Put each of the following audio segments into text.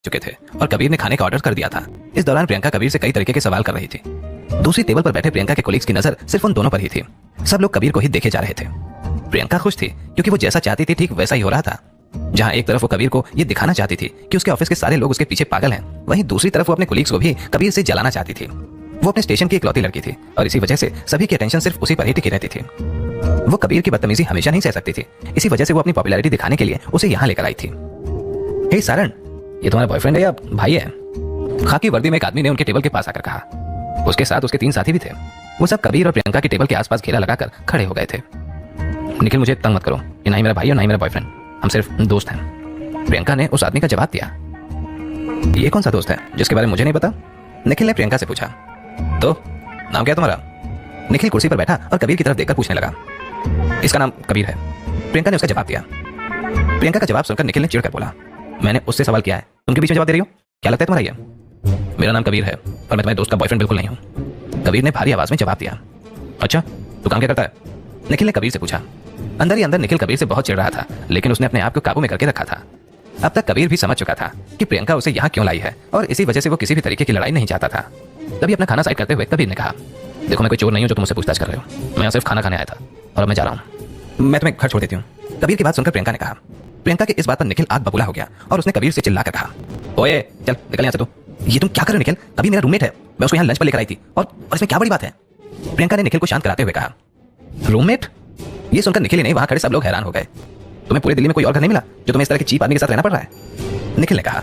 चुके थे और कबीर ने खाने का ऑर्डर कर दिया था। इस दौरान प्रियंका कबीर से कई तरीके के सवाल कर रही थी। दूसरी टेबल पर बैठे प्रियंका के कोलीग्स की नजर सिर्फ उन दोनों पर ही थी। सब लोग कबीर को ही देखे जा रहे थे। प्रियंका खुश थी क्योंकि वो जैसा चाहती थी ठीक वैसा ही हो रहा था। जहां एक तरफ वो कबीर को ये दिखाना चाहती थी कि उसके ऑफिस के सारे लोग उसके पीछे पागल हैं, वहीं दूसरी तरफ वो अपने कोलीग्स को भी कबीर से जलाना चाहती थी। वो अपने स्टेशन की इकलौती लड़की थी और इसी वजह से सभी की अटेंशन सिर्फ उसी पर ही टिकी रहती थी। वो कबीर की बदतमीजी हमेशा नहीं सह सकती थी। इसी वजह से वो अपनी पॉपुलैरिटी दिखाने के लिए उसे यहाँ लेकर आई थी। हे सारण, ये तुम्हारा बॉयफ्रेंड है या भाई है? खाकी वर्दी में एक आदमी ने उनके टेबल के पास आकर कहा। उसके साथ उसके 3 साथी भी थे। वो सब कबीर और प्रियंका की टेबल के आसपास घेरा लगाकर खड़े हो गए थे। निखिल, मुझे तंग मत करो, ये ना ही मेरा भाई और ना ही मेरा बॉयफ्रेंड, हम सिर्फ दोस्त हैं। प्रियंका ने उस आदमी का जवाब दिया। ये कौन सा दोस्त है जिसके बारे में मुझे नहीं पता? निखिल ने प्रियंका से पूछा। तो नाम क्या है तुम्हारा? निखिल कुर्सी पर बैठा और कबीर की तरफ देखकर पूछने लगा। इसका नाम कबीर है, प्रियंका ने उसका जवाब दिया। प्रियंका का जवाब सुनकर निखिल ने चिढ़कर बोला, मैंने उससे सवाल किया है, तुम के बीच में जवाब दे रही हो? क्या लगता है तुम्हारा ये? मेरा नाम कबीर है और मैं तुम्हारे दोस्त का बॉयफ्रेंड बिल्कुल नहीं हूँ, कबीर ने भारी आवाज में जवाब दिया। अच्छा, तू काम क्या करता है? निखिल ने कबीर से पूछा। अंदर ही अंदर निखिल कबीर से बहुत चिढ़ रहा था, लेकिन उसने अपने आप को काबू में करके रखा था। अब तक कबीर भी समझ चुका था कि प्रियंका उसे यहाँ क्यों लाई है और इसी वजह से वो किसी भी तरीके की लड़ाई नहीं चाहता था। तभी अपना खाना साइड करते हुए कबीर ने कहा, देखो मैं कोई चोर नहीं हूँ जो तुमसे पूछताछ कर रहे हो, मैं सिर्फ खाना खाने आया था और अब मैं जा रहा हूँ, मैं तुम्हें घर छोड़ देती हूँ। कबीर की बात सुनकर प्रियंका ने कहा। प्रियंका के इस बात पर निखिल आग बबूला हो गया और उसने कबीर से चिल्लाकर कहा, ओए चल निकल यहाँ से तू। ये तुम क्या कर रहे हो निखिल? कबीर मेरा रूममेट है, मैं उसको यहाँ लंच पर लेकर आई थी और इसमें क्या बड़ी बात है? प्रियंका ने निखिल को शांत कराते हुए कहा। रूममेट? ये सुनकर निखिल ही नहीं वहां खड़े सब लोग हैरान हो गए। तुम्हें पूरे दिल्ली में कोई और घर नहीं मिला जो तुम्हें इस तरह के चीप आदमी के साथ रहना पड़ रहा है? निखिल ने कहा,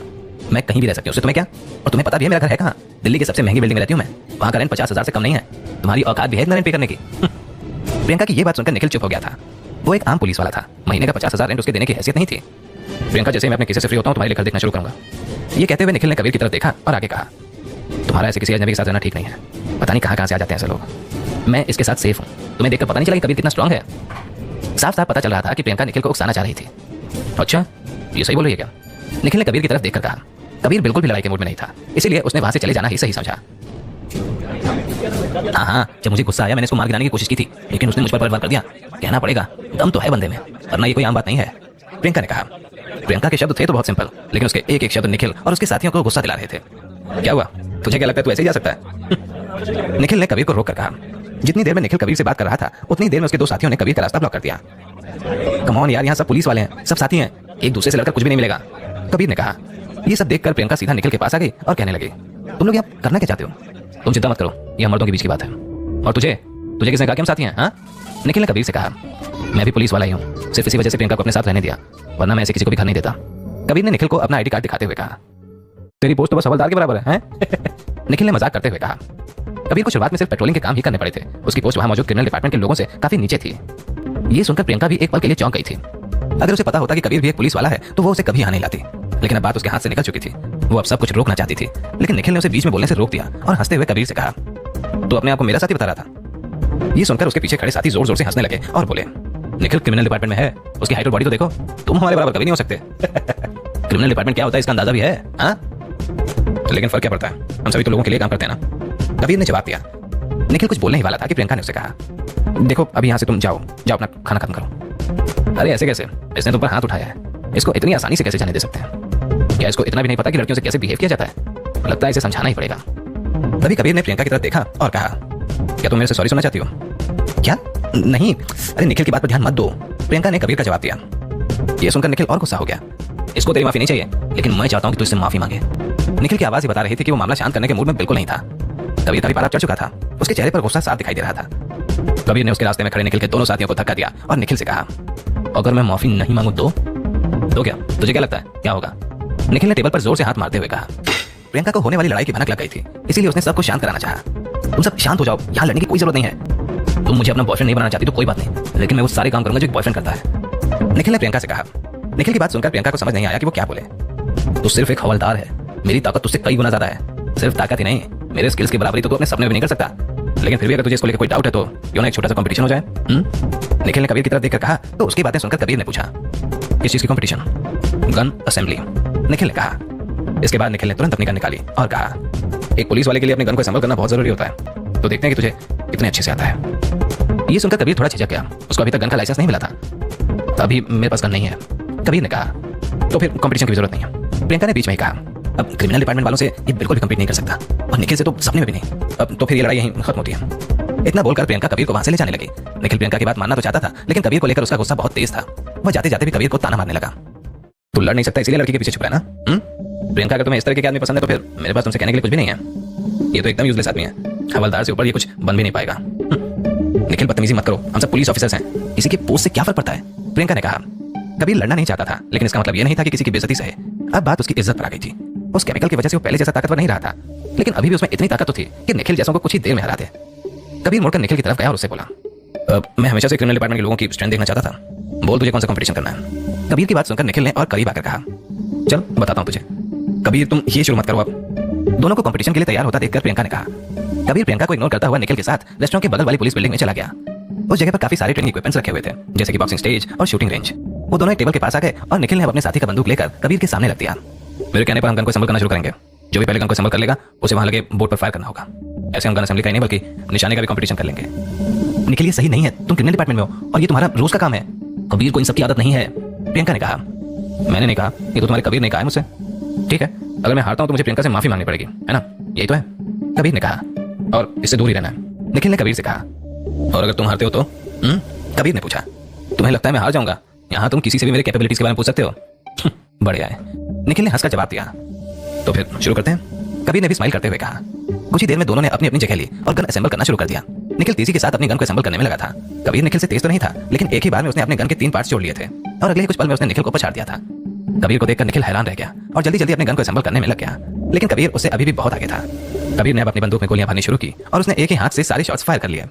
मैं कहीं भी रह सकती हूँ, उससे तुम्हें क्या? और तुम्हें पता भी है मेरा घर है कहाँ? दिल्ली की सबसे महंगी बिल्डिंग में रहती हूँ मैं, वहाँ का रेंट 50,000 से कम नहीं है। तुम्हारी औकात भी है इतना रेंट पे करने की? प्रियंका की ये बात सुनकर निखिल चुप हो गया था। वो एक आम पुलिस वाला था, महीने का 50,000 रेंट उसके देने की हैसियत नहीं थी। प्रियंका, जैसे मैं अपने किसी से फ्री होता हूँ तुम्हारे लिए घर देखना शुरू करूंगा। ये कहते हुए निखिल ने कबीर की तरफ देखा और आगे कहा, तुम्हारा ऐसे किसी अजनबी के साथ रहना ठीक नहीं है, पता नहीं कहाँ से आ जाते हैं ऐसे लोग। मैं इसके साथ सेफ हूँ। तुम्हें देखकर पता नहीं चला कि कबीर कितना स्ट्रांग है। साफ साफ पता चल रहा था कि प्रियंका निखिल को उकसाना चाह रही थी। अच्छा, ये सही बोल रही है क्या? निखिल ने कबीर की तरफ देखकर कहा। कबीर बिल्कुल भी लड़ाई के मूड में नहीं था, इसीलिए उसने वहां से चले जाना ही सही समझा। हाँ, जब मुझे गुस्सा आया मैंने इसको मार गिराने की कोशिश की थी, लेकिन उसने मुझ पर पलटवार कर दिया। कहना पड़ेगा दम तो है बंदे में, वरना ये कोई आम बात नहीं है, प्रियंका ने कहा। प्रियंका के शब्द थे तो बहुत सिंपल, लेकिन उसके एक एक शब्द निखिल और उसके साथियों को गुस्सा दिला रहे थे। क्या हुआ? तुझे क्या लगता है तू ऐसे ही जा सकता है? निखिल ने कबीर को रोक कर कहा। जितनी देर में निखिल कबीर से बात कर रहा था उतनी देर में उसके 2 साथियों ने कबीर का रास्ता ब्लॉक कर दिया। कम ऑन यार, यहाँ सब पुलिस वाले हैं, सब साथी हैं, एक दूसरे से लड़कर कुछ भी नहीं मिलेगा, कबीर ने कहा। ये सब देखकर प्रियंका सीधा निखिल के पास आ गई और कहने लगी, तुम लोग यहाँ करना क्या चाहते हो? तुम चिंता मत करो, ये मर्दों के बीच की बात है। और तुझे किसने कहा कि हम साथी हैं? हाँ, निखिल ने कबीर से कहा। मैं भी पुलिस वाला ही हूँ, सिर्फ इसी वजह से प्रियंका को अपने साथ रहने दिया, वरना मैं ऐसे किसी को भी घर नहीं देता। कबीर ने निखिल को अपना आईडी कार्ड दिखाते हुए कहा। तेरी पोस्ट तो बस हवलदार के बराबर है? निखिल ने मजाक करते हुए कहा। कबीर को शुरुआत में सिर्फ पेट्रोलिंग के काम ही करने पड़े थे, उसकी पोस्ट वहां मौजूद क्रिमिनल डिपार्टमेंट के लोगों से काफी नीचे थी। ये सुनकर प्रियंका भी एक पल के लिए चौंक गई थी। अगर उसे पता होता कि कबीर भी एक पुलिस वाला है तो वो उसे कभी यहाँ नहीं लाती, लेकिन अब बात उसके हाथ से निकल चुकी थी। वो अब सब कुछ रोकना चाहती थी, लेकिन निखिल ने उसे बीच में बोलने से रोक दिया और हंसते हुए कबीर से कहा, तो अपने आप को मेरा साथी बता रहा था? ये सुनकर उसके पीछे खड़े साथी जोर जोर से हंसने लगे और बोले, निखिल क्रिमिनल डिपार्टमेंट में है, उसकी हाइट और बॉडी तो देखो, तुम हमारे बराबर कभी नहीं हो सकते। क्रिमिनल डिपार्टमेंट क्या होता है इसका अंदाजा भी है? हाँ, लेकिन फर्क क्या पड़ता है, हम सभी तो लोगों के लिए काम करते हैं ना, कबीर ने जवाब दिया। निखिल कुछ बोलने ही वाला था कि प्रियंका ने उससे कहा, देखो अभी यहाँ से तुम जाओ अपना खाना खत्म करो। अरे ऐसे कैसे? इसने तुम पर हाथ उठाया है, इसको इतनी आसानी से कैसे जाने दे सकते हैं? क्या इसको इतना भी नहीं पता कि लड़कियों से कैसे बिहेव किया जाता है? लगता है इसे समझाना ही पड़ेगा। तभी कबीर ने प्रियंका की तरफ देखा और कहा, क्या तुम मेरे से सॉरी सुनना चाहती हो? क्या? नहीं, अरे निखिल की बात पर ध्यान मत दो, प्रियंका ने कबीर का जवाब दिया। यह सुनकर निखिल और गुस्सा हो गया। इसको तेरी माफी नहीं चाहिए, लेकिन मैं चाहता हूं कि तू इससे माफी मांगे। निखिल की आवाज ही बता रही थी कि वो मामला शांत करने के मूड में बिल्कुल नहीं था। कबीर का भी पारा चढ़ चुका था, उसके चेहरे पर गुस्सा साफ दिखाई दे रहा था। कबीर ने उसके रास्ते में खड़े निखिल के दोनों साथियों को धक्का दिया और निखिल से कहा, अगर मैं माफी नहीं मांगू तो क्या? तुझे क्या लगता है क्या होगा? निखिल ने टेबल पर जोर से हाथ मारते हुए कहा। प्रियंका को होने वाली लड़ाई की भनक लग गई थी, इसीलिए उसने सबको शांत कराना चाहा। तुम सब शांत हो जाओ, यहाँ लड़ने की कोई जरूरत नहीं है। तुम मुझे अपना बॉयफ्रेंड नहीं बनाना चाहती तो कोई बात नहीं, लेकिन मैं वो सारे काम करूंगा जो एक बॉयफ्रेंड करता है, निखिल ने प्रियंका से कहा। निखिल की बात सुनकर प्रियंका को समझ नहीं आया कि वो क्या बोले। तू सिर्फ एक हवलदार है, मेरी ताकत तुझसे कई गुना ज्यादा है। सिर्फ ताकत ही नहीं, मेरे स्किल्स की बराबरी तो तू अपने सपने में भी नहीं कर सकता, लेकिन फिर भी अगर तुझे इसको लेकर कोई डाउट है तो क्यों ना एक छोटा सा कंपटीशन हो जाए? निखिल ने कबीर की तरफ देखकर कहा। तो उसकी बातें सुनकर कबीर ने पूछा, किस चीज की कंपटीशन? गन असेंबली, निखिल ने कहा। इसके बाद निखिल ने तुरंत अपनी गन निकाली और कहा, एक पुलिस वाले के लिए अपनी गन को असेंबल करना बहुत जरूरी होता है, तो देखते हैं कि तुझे कितने अच्छे से आता है। ये सुनकर कबीर थोड़ा झिझक गया, उसको अभी तक गन का लाइसेंस नहीं मिला था। अभी मेरे पास गन नहीं है, कबीर ने कहा। तो फिर कंपटीशन की जरूरत नहीं है, प्रियंका ने बीच में ही कहा। अब क्रिमिनल डिपार्टमेंट वालों से ये बिल्कुल भी कम्पीट नहीं कर सकता, और निखिल से तो सपने में भी नहीं। अब तो फिर ये लड़ाई यहीं खत्म होती है। इतना बोलकर प्रियंका कबीर को वहां से ले जाने लगी। निखिल प्रियंका की बात मानना तो चाहता था, लेकिन कबीर को लेकर उसका गुस्सा बहुत तेज था। वह जाते जाते भी कबीर को ताना मारने लगा। तू लड़ नहीं सकता इसीलिए लड़की के पीछे छुपा है ना? प्रियंका, अगर तुम्हें इस तरह के आदमी पसंद है तो फिर मेरे पास तुमसे कहने के लिए कुछ भी नहीं है। ये तो एकदम यूजलेस आदमी है, हवलदार से ऊपर ये कुछ बन भी नहीं पाएगा। निखिल, बदतमीजी मत करो, हम सब पुलिस ऑफिसर्स हैं, किसी के पोस्ट से क्या फर्क पड़ता है? प्रियंका ने कहा। कबीर लड़ना नहीं चाहता था, लेकिन इसका मतलब यह नहीं था कि किसी की बेइज्जती सहे। अब बात उसकी इज्जत पर आ गई थी। उस केमिकल की वजह से वो पहले जैसा ताकतवर नहीं रहा था, लेकिन अभी भी उसमें इतनी ताकत तो थी कि निखिल जैसों को कुछ ही देर में हरा दे। कबीर मुड़कर निखिल की तरफ गया और उससे बोला, मैं हमेशा से क्रिमिनल डिपार्टमेंट के लोगों की स्ट्रेंथ देखना चाहता था, बोल तुझे कौन सा कंपटीशन करना है? कबीर की बात सुनकर निखिल ने और करीब आकर कहा, चल बताता हूं तुझे। कबीर, तुम ये शुरू मत करो अब। दोनों को कंपटीशन के लिए तैयार होता देखकर प्रियंका ने कहा। कबीर प्रियंका को इग्नोर करता हुआ निखिल के साथ रेस्टोरेंट के बगल वाली पुलिस बिल्डिंग में चला गया। उस जगह पर काफी सारे ट्रेनिंग इक्विपमेंट्स रखे हुए थे, जैसे कि बॉक्सिंग स्टेज और शूटिंग रेंज। वो दोनों एक टेबल के पास आ गए और निखिल ने अपने साथी का बंदूक लेकर कबीर के सामने रख दिया। मेरे कहने पर हम गन को असेंबल करना शुरू करेंगे। जो भी पहले गन को असेंबल कर लेगा उसे वहां लगे बोर्ड पर फायर करना होगा। ऐसे हम गन असेंबली का ही नहीं बल्कि निशाने का भी कंपटीशन कर लेंगे। निखिल, ये सही नहीं है, तुम क्रिमिनल डिपार्टमेंट में हो और ये तुम्हारा रोज का काम है। कबीर को इन सब की आदत नहीं है। प्रियंका ने कहा। मैंने नहीं कहा, ये तो तुम्हारे कबीर ने कहा है मुझसे। ठीक है, अगर मैं हारता हूं तो मुझे प्रियंका से माफी मांगनी पड़ेगी, है ना? यही तो है, कबीर ने कहा। और इससे दूर ही रहना है, निखिल ने कबीर से कहा। और अगर तुम हारते हो तो? कबीर ने पूछा। तुम्हें लगता है मैं हार जाऊंगा? यहाँ तुम किसी से भी मेरे कैपेबिलिटीज के बारे में पूछ सकते हो। बढ़िया है, निखिल ने हंसकर जवाब दिया। तो फिर शुरू करते हैं, कबीर ने भी स्माइल करते हुए कहा। कुछ ही देर में दोनों ने अपनी अपनी जगह ली और गन असेंबल करना शुरू कर दिया। निखिल तेजी के साथ अपनी गन को असेंबल करने में लगा था। कबीर निखिल से तेज तो नहीं था, लेकिन एक ही बार में उसने अपने गन के 3 पार्ट्स जोड़ लिए थे और अगले कुछ पल में उसने निखिल को पछाड़ दिया था। कबीर को देखकर निखिल हैरान रह गया और जल्दी जल्दी अपने गन को असेंबल करने में लग गया, लेकिन कबीर उससे अभी भी बहुत आगे था। कबीर ने अब अपनी बंदूक में गोलियां भरनी शुरू की और उसने एक ही हाथ से सारे शॉट्स फायर कर लिए।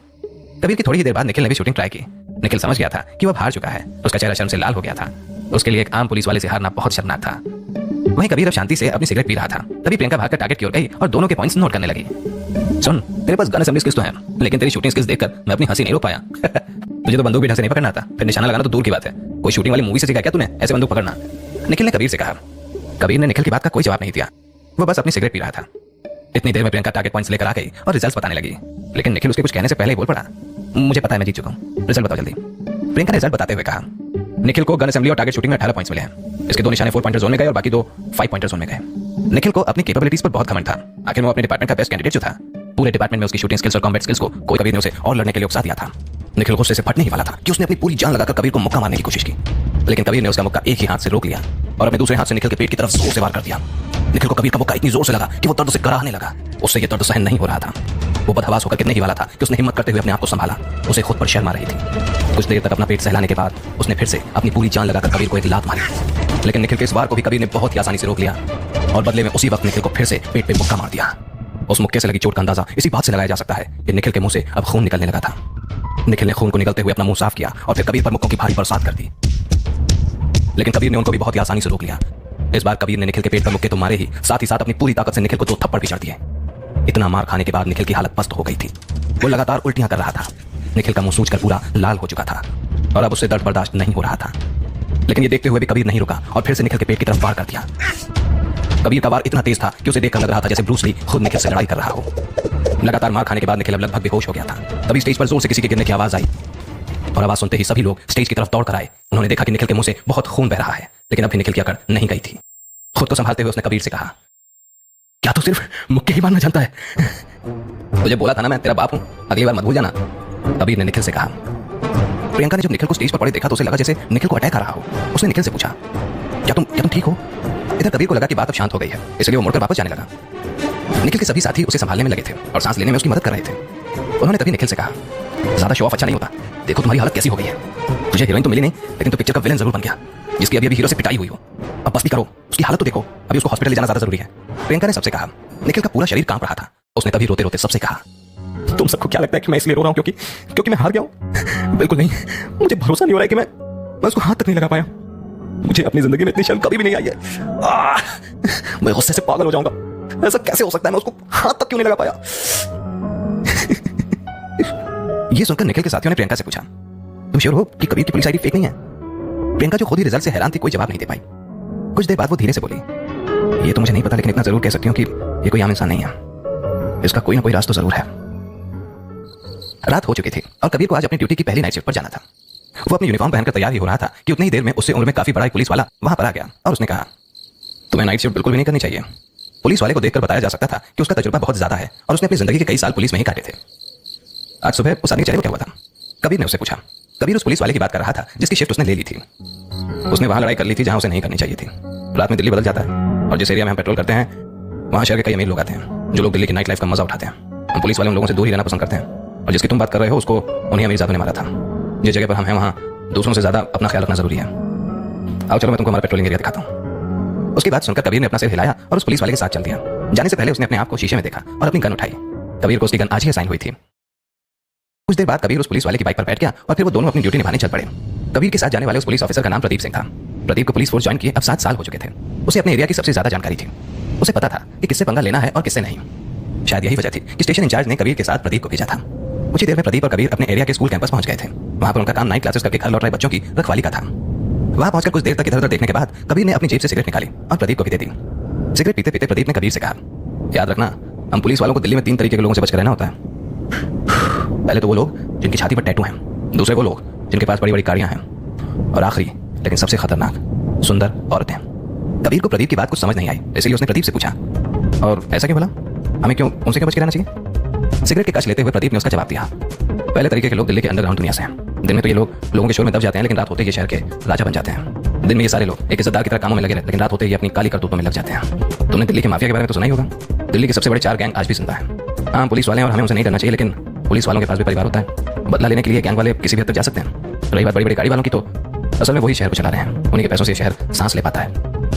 कबीर की थोड़ी ही देर बाद निखिल ने भी शूटिंग ट्राई की। निखिल समझ गया था कि वो हार चुका है। उसका चेहरा शर्म से लाल हो गया था। उसके लिए एक आम पुलिस वाले से हारना बहुत शर्मनाक था। वहीं कबीर अब शांति से अपनी सिगरेट पी रहा था। तभी प्रियंका भागकर टारगेट की ओर गई और दोनों के पॉइंट्स नोट करने लगी। सुन, तेरे पास गन असेंबली स्किल्स तो है, लेकिन तेरी शूटिंग स्किल्स देखकर मैं अपनी हंसी नहीं रोक पाया। तुझे तो बंदूक भी ढंग से नहीं पकड़ना आता, फिर निशाना लगाना तो दूर की बात है। कोई शूटिंग वाली मूवी से सीखा क्या तूने ऐसे बंदूक पकड़ना? निखिल ने कबीर से कहा। कबीर ने निखिल की बात का कोई जवाब नहीं दिया। वो बस अपनी सिगरेट पी रहा था। इतनी देर में प्रियंका टारगेट पॉइंट्स लेकर आ गई और रिजल्ट्स बताने लगी, लेकिन निखिल उसके कुछ कहने से पहले ही बोल पड़ा। मुझे पता है मैं जीत चुका हूं, रिजल्ट बताओ जल्दी। प्रियंका ने रिजल्ट बताते हुए कहा। निखिल को गन असेंबली और टारगेट शूटिंग में 18 पॉइंट्स मिले हैं। इसके 2 निशाने 4 पॉइंटर जोन में गए और बाकी 2 5 पॉइंटर जोन में गए। निखिल को अपनी कैपेबिलिटीज पर बहुत घमंड था। आखिर वो अपने डिपार्टमेंट का बेस्ट कैंडिडेट जो था। पूरे डिपार्टमेंट में उसकी शूटिंग स्किल्स और कॉम्बैट स्किल्स को कोई कबीर ने उसे और लड़ने के लिए उकसा दिया था। निखिल गुस्से से फटने ही वाला था कि उसने अपनी पूरी जान लगाकर कबीर को मुक्का मारने की कोशिश की, लेकिन कबीर ने उसका मुक्का एक ही हाथ से रोक लिया और अपने दूसरे हाथ से निखिल के पेट की तरफ जोर से वार कर दिया। निखिल को कबीर का मुक्का इतनी जोर से लगा कि वो दर्द से कराहने लगा। उससे ये दर्द सहन नहीं हो रहा था। वो बदहवास होकर कितने ही वाला था कि उसने हिम्मत करते हुए अपने आप को संभाला। उसे खुद पर शर्म आ रही थी। कुछ देर तक अपना पेट सहलाने के बाद उसने फिर से अपनी पूरी जान लगाकर कबीर को एक लात मारी, लेकिन निखिल के इस वार को भी कबीर ने बहुत ही आसानी से रोक लिया और बदले में उसी वक्त निखिल को फिर से पेट पे मुक्का मार दिया। उस मुक्के से लगी चोट का अंदाजा इसी बात से लगाया जा सकता है कि निखिल के मुंह से अब खून निकलने लगा था। निखिल ने खून को निकलते हुए अपना मुंह साफ किया और फिर कबीर पर मुक्कों की भारी बरसात कर दी, लेकिन कबीर ने उनको भी बहुत ही आसानी से रोक लिया। इस बार कबीर ने निखिल के पेट पर मुक्के तो मारे ही, साथ ही साथ अपनी पूरी ताकत से निखिल को 2 थप्पड़ भी जड़ दिए। इतना मार खाने के बाद निखिल की हालत पस्त हो गई थी। वो लगातार उल्टियां कर रहा था। निखिल का मुंह सूजकर पूरा लाल हो चुका था और अब उससे दर्द बर्दाश्त नहीं हो रहा था, लेकिन ये देखते हुए भी कबीर नहीं रुका और फिर से निखिल के पेट की तरफ वार कर दिया। कबीर का वार इतना तेज था कि उसे देखकर लग रहा था जैसे ब्रूस ली खुद निखिल से लड़ाई कर रहा हो। लगातार मार खाने के बाद निखिल अब लगभग बेहोश हो गया था। तभी स्टेज पर जोर से किसी के गिरने की आवाज आई और आवाज सुनते ही सभी लोग स्टेज की तरफ दौड़ कर आए। उन्होंने देखा कि निखिल के मुंह से बहुत खून बह रहा है, लेकिन अभी निखिल की अकड़ नहीं गई थी। खुद को संभालते हुए उसने कबीर से कहा, क्या तू सिर्फ मुक्के ही मारना जानता है? तुझे बोला था ना मैं तेरा बाप हूं, अगली बार मत भूल जाना, कबीर ने निखिल से कहा। प्रियंका ने जब निखिल को स्टेज पर पड़े देखा तो उसे लगा जैसे निखिल को अटैक आ रहा हो। उसने निखिल से पूछा, क्या तुम ठीक हो? इधर कबीर को लगा कि बात अब शांत हो गई है, इसलिए वो मुड़कर वापस जाने लगा। निखिल के सभी साथी उसे संभालने में लगे थे और सांस लेने में उसकी मदद कर रहे थे। उन्होंने तभी निखिल से कहा, ज्यादा शो ऑफ अच्छा नहीं होता, देखो तुम्हारी हालत कैसी हो गई है। तुझे हीरोइन तो मिली नहीं, लेकिन तू पिक्चर का विलेन जरूर बन गया, जिसकी अभी हीरो से पिटाई हुई हो। अब बस भी करो, उसकी हालत तो देखो, अभी उसको हॉस्पिटल ले जाना ज्यादा जरूरी है। प्रियंका ने सबसे कहा। निखिल का पूरा शरीर कांप रहा था। उसने तभी रोते रोते सबसे कहा, तुम सबको क्या लगता है कि मैं इसलिए रो रहा हूं क्योंकि मैं हार गया हूं? बिल्कुल नहीं, मुझे भरोसा नहीं हो रहा है कि मैं उसको हाथ तक नहीं लगा पाया। मुझे अपनी जिंदगी में इतनी शर्म कभी भी नहीं आई है। मैं गुस्से से पागल हो जाऊंगा। ऐसा कैसे हो सकता है? मैं उसको हाथ तक क्यों नहीं लगा पाया? ये सुनकर निखिल के साथियों ने प्रियंका से पूछा, तुम श्योर हो कि कबीर की पुलिस आईडी फेक नहीं है? प्रियंका जो खुद ही रिजल्ट से हैरान थी, कोई जवाब नहीं दे पाई। कुछ देर बाद वो धीरे से बोली, ये तो मुझे नहीं पता, लेकिन इतना जरूर कह सकती हूँ कि ये कोई आम इंसान नहीं है। इसका कोई ना कोई राज तो जरूर है। रात हो चुकी थी और कबीर को आज अपनी ड्यूटी की पहली नाइट शिफ्ट पर जाना था। वो अपनी यूनिफॉर्म पहनकर तैयार ही हो रहा था कि उतनी ही देर में उससे उम्र में काफी बड़ा पुलिस वाला वहां पर आ गया और उसने कहा, तुम्हें नाइट शिफ्ट बिल्कुल भी नहीं करनी चाहिए। पुलिस वाले को देखकर बताया जा सकता था कि उसका तजुर्बा बहुत ज्यादा है और उसने अपनी जिंदगी के कई साल पुलिस में ही काटे थे। आज सुबह उस आदमी के चेहरे पर क्या हुआ था? कबीर ने उससे पूछा। कबीर उस पुलिस वाले की बात कर रहा था जिसकी शिफ्ट उसने ले ली थी। उसने वहां लड़ाई कर ली थी जहां उसे नहीं करनी चाहिए थी। रात में दिल्ली बदल जाता है और जिस एरिया में हम पेट्रोल करते हैं वहां शहर के कई अमीर लोग आते हैं जो लोग दिल्ली की नाइट लाइफ का मजा उठाते हैं। हम पुलिस वाले उन लोगों से दूर ही रहना पसंद करते हैं और जिसकी तुम बात कर रहे हो उसको उन्हीं अमीरजादों ने मारा था। जिस जगह पर हम हैं वहां दूसरों से ज्यादा अपना ख्याल रखना जरूरी है। आओ चलो मैं तुमको हमारा पेट्रोलिंग एरिया दिखाता हूँ। उसकी बात सुनकर कबीर ने अपना सिर हिलाया और उस पुलिस वाले के साथ चल दिया। जाने से पहले उसने अपने आप को शीशे में देखा और अपनी गन उठाई। कबीर को उसकी गन आज ही असाइन हुई थी। कुछ देर बाद कबीर उस पुलिस वाले की बाइक पर बैठ गया और फिर वो दोनों अपनी ड्यूटी निभाने चल पड़े। कबीर के साथ जाने वाले उस पुलिस ऑफिसर का नाम प्रदीप सिंह था। प्रदीप को पुलिस फोर्स ज्वाइन किए अब 7 साल हो चुके थे। उसे अपने एरिया की सबसे ज्यादा जानकारी थी। उसे पता था कि किससे पंगा लेना है और किससे नहीं। शायद यही वजह थी कि स्टेशन इंचार्ज ने कबीर के साथ प्रदीप को भेजा था। कुछ ही देर में प्रदीप और कबीर अपने एरिया के स्कूल कैंपस पहुंच गए थे। वहां पर उनका काम नाइट क्लासेस करके घर लौट रहे बच्चों की रखवाली का था। वहां पहुंचकर कुछ देर तक इधर उधर देखने के बाद कबीर ने अपनी जेब से सिगरेट निकाली और प्रदीप को भी दे दी। सिगरेट पीते पीते प्रदीप ने कबीर से कहा, याद रखना हम पुलिस वालों को दिल्ली में 3 तरीके के लोगों से बचकर रहना होता है। पहले तो वो लोग जिनकी छाती पर टैटू हैं, दूसरे वो लोग जिनके पास बड़ी बड़ी गाड़ियां हैं और आखिरी लेकिन सबसे खतरनाक सुंदर औरतें। कबीर को प्रदीप की बात कुछ समझ नहीं आई, इसलिए उसने प्रदीप से पूछा, और ऐसा क्यों भला? हमें क्यों उनसे क्यों बच के रहना चाहिए? सिगरेट के कश लेते हुए प्रदीप ने उसका जवाब दिया, पहले तरीके के लोग दिल्ली के अंडरग्राउंड दुनिया से हैं। दिन में तो ये लोगों के शोर में दब जाते हैं लेकिन रात होते ही ये शहर के राजा बन जाते हैं। दिन में ये सारे लोग एक इज्जतदार की तरह कामों में लगे रहते लेकिन रात होते ही अपनी काली करतूतों में लग जाते हैं। तुमने दिल्ली के माफिया के बारे में तो सुना ही होगा। दिल्ली के सबसे बड़े 4 गैंग आज भी जिंदा है। हाँ पुलिस वाले हैं और हमें उनसे नहीं डरना चाहिए, लेकिन पुलिस वालों के पास भी परिवार होता है। बदला लेने के लिए गैंग वाले किसी भी हद तक जा सकते हैं। रही बात बड़ी बड़ी गाड़ी वालों की, तो असल में वही शहर को चला रहे हैं। उन्हीं के पैसों से शहर सांस ले पाता है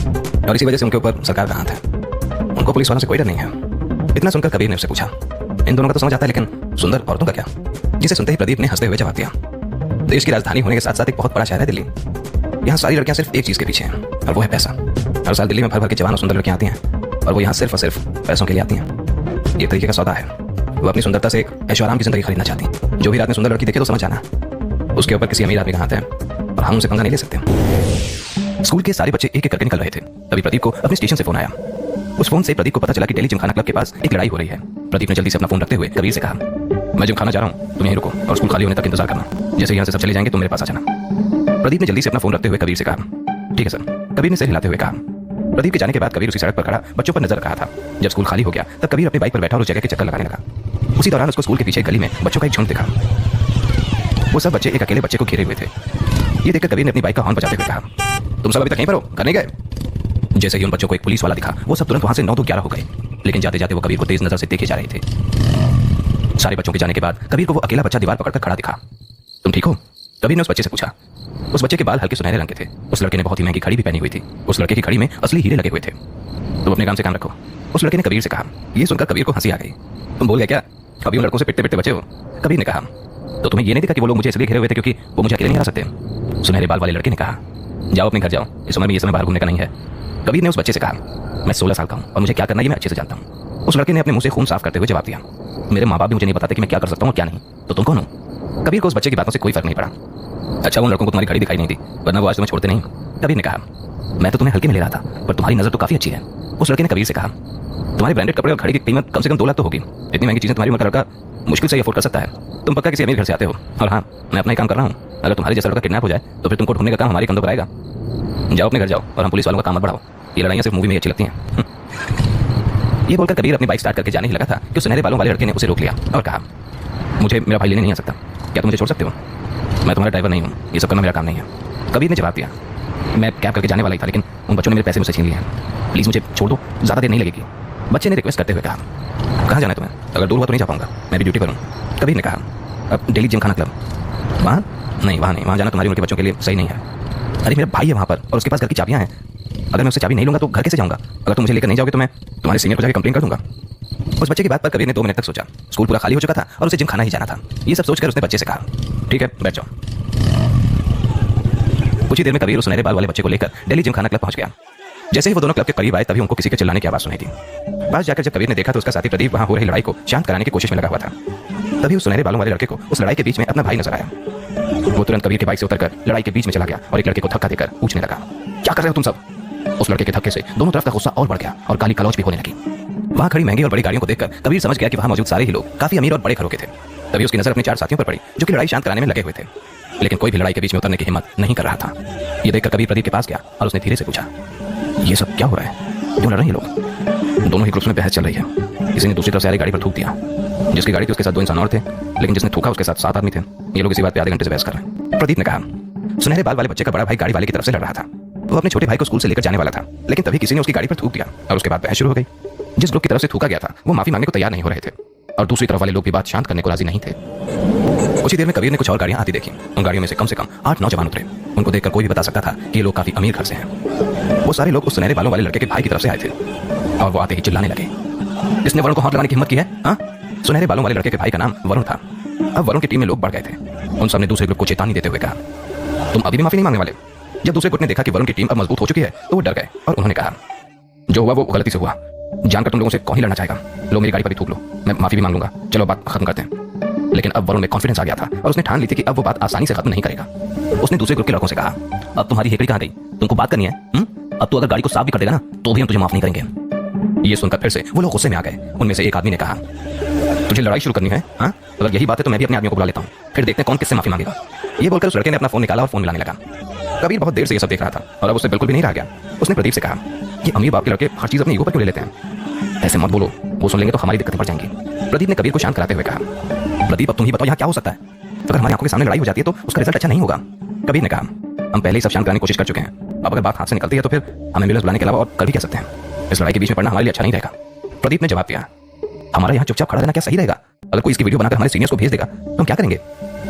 और इसी वजह से उनके ऊपर सरकार का हाथ है। उनको पुलिस वालों से कोई डर नहीं है। इतना सुनकर कबीर ने उससे पूछा, इन दोनों का तो समझ आता है लेकिन सुंदर औरतों का क्या? जिसे सुनते ही प्रदीप ने हंसते हुए जवाब दिया, देश की राजधानी होने के साथ साथ एक बहुत बड़ा शहर है दिल्ली। यहाँ सारी लड़कियां सिर्फ एक चीज के पीछे हैं और वो है पैसा। हर साल दिल्ली में भर भर के जवान और सुंदर लड़कियां आती हैं और वो यहाँ सिर्फ और सिर्फ पैसों के लिए आती हैं। ये तरीके का सौदा है। वो अपनी सुंदरता से एक ऐशो आराम की जिंदगी खरीदना चाहती हैं। जो भी रात में सुंदर लड़की देखे तो समझ जाना उसके ऊपर किसी अमीर आदमी का हाथ है और हम उनसे पंगा नहीं ले सकते। स्कूल के सारे बच्चे एक एक करके निकल रहे थे। तभी प्रदीप को अपने स्टेशन से फोन आया। उस फोन से प्रदीप को पता चला कि दिल्ली जिमखाना क्लब के पास एक लड़ाई हो रही है। प्रदीप ने जल्दी से अपना फोन रखते हुए कबीर से कहा, मैं जिमखाना जा रहा हूँ, तुम यहीं रुको और स्कूल खाली होने तक इंतजार करना। जैसे यहाँ से सब चले जाएंगे तुम मेरे पास आ जाना। प्रदीप ने जल्दी से अपना फोन रखते हुए कबीर से कहा, ठीक है सर। कबीर ने सिर हिलाते हुए कहा। प्रदीप के जाने के बाद कबीर उसी सड़क पर खड़ा बच्चों पर नजर रख रहा था। जब स्कूल खाली हो गया तब कबीर अपनी बाइक पर बैठा और उस जगह के चक्कर लगाने लगा। उसी दौरान उसको स्कूल के पीछे गली में बच्चों का एक झुंड दिखा। वो सब बच्चे एक अकेले बच्चे को घेरे हुए थे। ये देखकर कबीर ने अपनी बाइक का हॉर्न बजाते हुए कहा, तुम सब अभी तक यहीं पर हो, घर नहीं गए? जैसे ही उन बच्चों को एक पुलिस वाला दिखा वो सब तुरंत वहां से 9 तो 11 हो गए, लेकिन जाते जाते वो कबीर को तेज नजर से देखे जा रहे थे। सारे बच्चों के जाने के बाद कबीर को वो अकेला बच्चा दीवार पकड़कर खड़ा दिखा। तुम ठीक हो? कबीर ने उस बच्चे से पूछा। उस बच्चे के बाल हल्के सुनहरे रंग के थे। उस लड़के ने बहुत ही महंगी घड़ी भी पहनी हुई थी। उस लड़के की घड़ी में असली हीरे लगे हुए थे। तुम अपने काम से काम रखो, उस लड़के ने कबीर से कहा। ये सुनकर कबीर को हंसी आ गई। तुम बोल गए क्या? अभी उन लड़कों से पिटते पिटते बचे हो? कबीर ने कहा। तो तुम्हें ये नहीं दिखा कि वो लोग मुझे इसलिए घेरे हुए थे क्योंकि वो मुझे अकेले नहीं हरा सकते? सुनहरे बाल वाले लड़के ने कहा। जाओ अपने घर जाओ, इस उम्र में ये समय बाहर घूमने का नहीं है। कबीर ने उस बच्चे से कहा, मैं 16 साल का हूँ और मुझे क्या करना है मैं अच्छे से जानता हूँ। उस लड़के ने अपने मुंह से खून साफ करते हुए जवाब दिया, मेरे माँ बाप भी मुझे नहीं बताते कि मैं क्या कर सकता हूँ और क्या नहीं, तो तुम कौन हो? कबीर को उस बच्चे की बातों से कोई फर्क नहीं पड़ा। अच्छा उन लड़कों को तुम्हारी घड़ी दिखाई नहीं थी, वरना वो आज तुम्हें छोड़ते नहीं। कबीर ने कहा, मैं तो तुम्हें हल्के में ले रहा था पर तुम्हारी नजर तो काफी अच्छी है। उस लड़के ने कबीर से कहा, तुम्हारे ब्रांडेड कपड़े और घड़ी की कीमत कम से कम 2 लाख तो होगी। इतनी महंगी चीजें तुम्हारी उम्र का लड़का मुश्किल से अफोर्ड कर सकता है। तुम पक्का किसी अमीर घर से आते हो। और हाँ, मैं अपना ही काम कर रहा हूँ। अगर तुम्हारे जैसा लड़का किडनैप हो जाए तो फिर तुमको ढूंढने का काम हमारे कंधों पर आएगा। जाओ अपने घर जाओ और हम पुलिस वालों का काम मत बढ़ाओ। ये लड़ाइयाँ सिर्फ मूवी में अच्छी लगती हैं। ये बोलकर कबीर अपनी बाइक स्टार्ट करके जाने ही लगा था कि सुनहरे बालों वाले लड़के ने उसे रोक लिया और कहा, मुझे मेरा भाई लेने नहीं आ सकता, क्या तुम मुझे छोड़ सकते हो? मैं तुम्हारा ड्राइवर नहीं हूँ, ये सब करना मेरा काम नहीं है। कबीर ने जवाब दिया, मैं कैब करके जाने वाला ही था लेकिन उन बच्चों ने मेरे पैसे मुझसे छीन लिए हैं। प्लीज़ मुझे छोड़ दो, ज़्यादा देर नहीं लगेगी। बच्चे ने रिक्वेस्ट करते हुए कहा, कहाँ जाना है तुम्हें? अगर दूर हुआ तो नहीं जा पाऊंगा, मैं भी ड्यूटी पर हूँ। कबीर ने कहा, अब दिल्ली जिमखाना क्लब। वहाँ नहीं, वहाँ जाना तुम्हारी उम्र के बच्चों के लिए सही नहीं है। अरे मेरा भाई है वहाँ पर और उसके पास घर की चाबियाँ हैं। अगर मैं उससे चाबी नहीं लूंगा तो घर कैसे जाऊंगा? अगर तुम मुझे लेकर नहीं जाओगे तो मैं तुम्हारे सीनियर को जाकर कंप्लेन कर दूंगा। उस बच्चे की बात पर कबीर ने 2 मिनट तक सोचा। स्कूल पूरा खाली हो चुका था और उसे जिमखाना ही जाना था। ये सब सोचकर उसने बच्चे से कहा, ठीक है बैठ जाओ। कुछ ही देर में कबीर उस सुनहरे बाल वाले बच्चे को लेकर दिल्ली जिमखाना क्लब पहुंच गया। जैसे ही वो दोनों क्लब के करीब आए तभी उनको किसी के चिल्लाने की आवाज सुनाई थी। पास जाकर जब कबीर ने देखा तो उसका साथी प्रदीप वहां हो रही लड़ाई को शांत कराने की कोशिश में लगा हुआ था। तभी उस सुनहरे बालों वाले लड़के को उस लड़ाई के बीच में अपना भाई नजर आया। वो तुरंत कबीर की बाइक से उतरकर लड़ाई के बीच में चला गया और एक लड़के को धक्का देकर पूछने लगा, क्या कर रहे हो तुम सब? उस लड़के के धक्के से दोनों तरफ का गुस्सा और बढ़ गया और गाली गलौज भी होने लगी। वहां खड़ी महंगी और बड़ी गाड़ियों को देखकर कबीर समझ गया कि वहां मौजूद सारे ही लोग काफी अमीर और बड़े घरों के थे। तभी उसकी नजर अपने 4 साथियों पर पड़ी जो कि लड़ाई शांत कराने में लगे हुए थे, लेकिन कोई भी लड़ाई के बीच में उतरने की हिम्मत नहीं कर रहा था। ये देखकर कबीर प्रदीप के पास गया और उसने धीरे से पूछा, ये सब क्या हो रहा है? क्यों लड़ रहे हैं लोग? दोनों ही ग्रुप्स में बहस चल रही है। किसी ने दूसरी तरफ से आ रही गाड़ी पर थूक दिया। जिसकी गाड़ी थी उसके साथ 2 इंसान और थे, लेकिन जिसने थूका उसके साथ 7 आदमी थे। ये लोग इसी बात पे आधे घंटे से बहस कर रहे हैं। प्रदीप ने कहा, सुनहरे बाल वाले बच्चे का बड़ा भाई गाड़ी वाले की तरफ से लड़ रहा था। वो अपने छोटे भाई को स्कूल से लेकर जाने वाला था, लेकिन तभी किसी ने उसकी गाड़ी पर थूक दिया और उसके बाद बहस शुरू हो गई। जिस ग्रुप की तरफ से थूका गया था वो माफी मांगने को तैयार नहीं हो रहे थे और दूसरी तरफ वाले लोग भी बात शांत करने को राजी नहीं थे। कुछ ही देर में कबीर ने कुछ और गाड़ियां आती देखी। उन गाड़ियों में से कम 8 नौजवान उतरे। उनको देखकर कोई भी बता सकता था कि ये लोग काफी अमीर घर से हैं। वो सारे लोग उस सुनहरे बालों वाले लड़के के भाई की तरफ से आए थे और वो आते ही चिल्लाने लगे, इसने वरुण को हाथ लगाने की हिम्मत की है? हाँ, सुनहरे बालों वाले लड़के के भाई का नाम वरुण था। अब वरुण की टीम में लोग बढ़ गए थे। उन सबने दूसरे ग्रुप को चेतावनी देते हुए कहा, तुम अभी भी माफी नहीं मांगने वाले? जब दूसरे ग्रुप ने देखा कि वरुण की टीम अब मजबूत हो चुकी है तो वो डर गए और उन्होंने कहा, जो हुआ वो गलती से हुआ, जानकर तुम लोगों से कौन ही लड़ना चाहेगा। लो मेरी गाड़ी पर ही थूक लो, मैं माफी भी मांग लूंगा, चलो बात खत्म करते हैं। लेकिन अब वरुण में कॉन्फिडेंस आ गया था और उसने ठान ली थी कि अब वो बात आसानी से खत्म नहीं करेगा। उसने दूसरे ग्रुप के लड़कों से कहा, अब तुम्हारी हेकड़ी कहाँ गई? तुमको बात करनी है? अब तो अगर गाड़ी को साफ भी कर देगा ना तो भी हम तुझे माफ नहीं करेंगे। ये सुनकर फिर से वो लोग गुस्से में आ गए। उनमें से एक आदमी ने कहा, तुझे लड़ाई शुरू करनी है? हाँ, अगर यही बात है तो मैं भी अपने आदमियों को बुला लेता हूँ, फिर देखते हैं कौन किससे माफी मांगेगा। ये बोलकर उस लड़के ने अपना फोन निकाला और फोन मिलाने लगा। कबीर बहुत देर से ये सब देख रहा था और अब उससे बिल्कुल भी नहीं रह गया। उसने प्रदीप से कहा, ये अमीर बाप के लड़के हर चीज अपने ईगो पर क्यों ले लेते हैं? ऐसे मत बोलो, वो सुन लेंगे तो हमारी दिक्कतें बढ़ जाएंगी। प्रदीप ने कबीर को शांत कराते हुए कहा, प्रदीप अब तुम ही बताओ यहाँ क्या हो सकता है? अगर हमारी आंखों के सामने लड़ाई हो जाती है तो उसका रिजल्ट अच्छा नहीं होगा। कबीर ने कहा, हम पहले ही सब शांत कराने की कोशिश कर चुके हैं, अब अगर बात हाथ से निकलती है तो फिर हम एम्बुलेंस बुलाने के अलावा और कर भी कह सकते हैं। इस लड़ाई के बीच में पड़ना हमारे लिए अच्छा नहीं रहेगा। प्रदीप ने जवाब दिया, हमारा यहाँ चुपचाप खड़ा रहना क्या सही रहेगा? अगर कोई इसकी वीडियो बनाकर हमारे सीनियर्स को भेज देगा तो हम क्या करेंगे?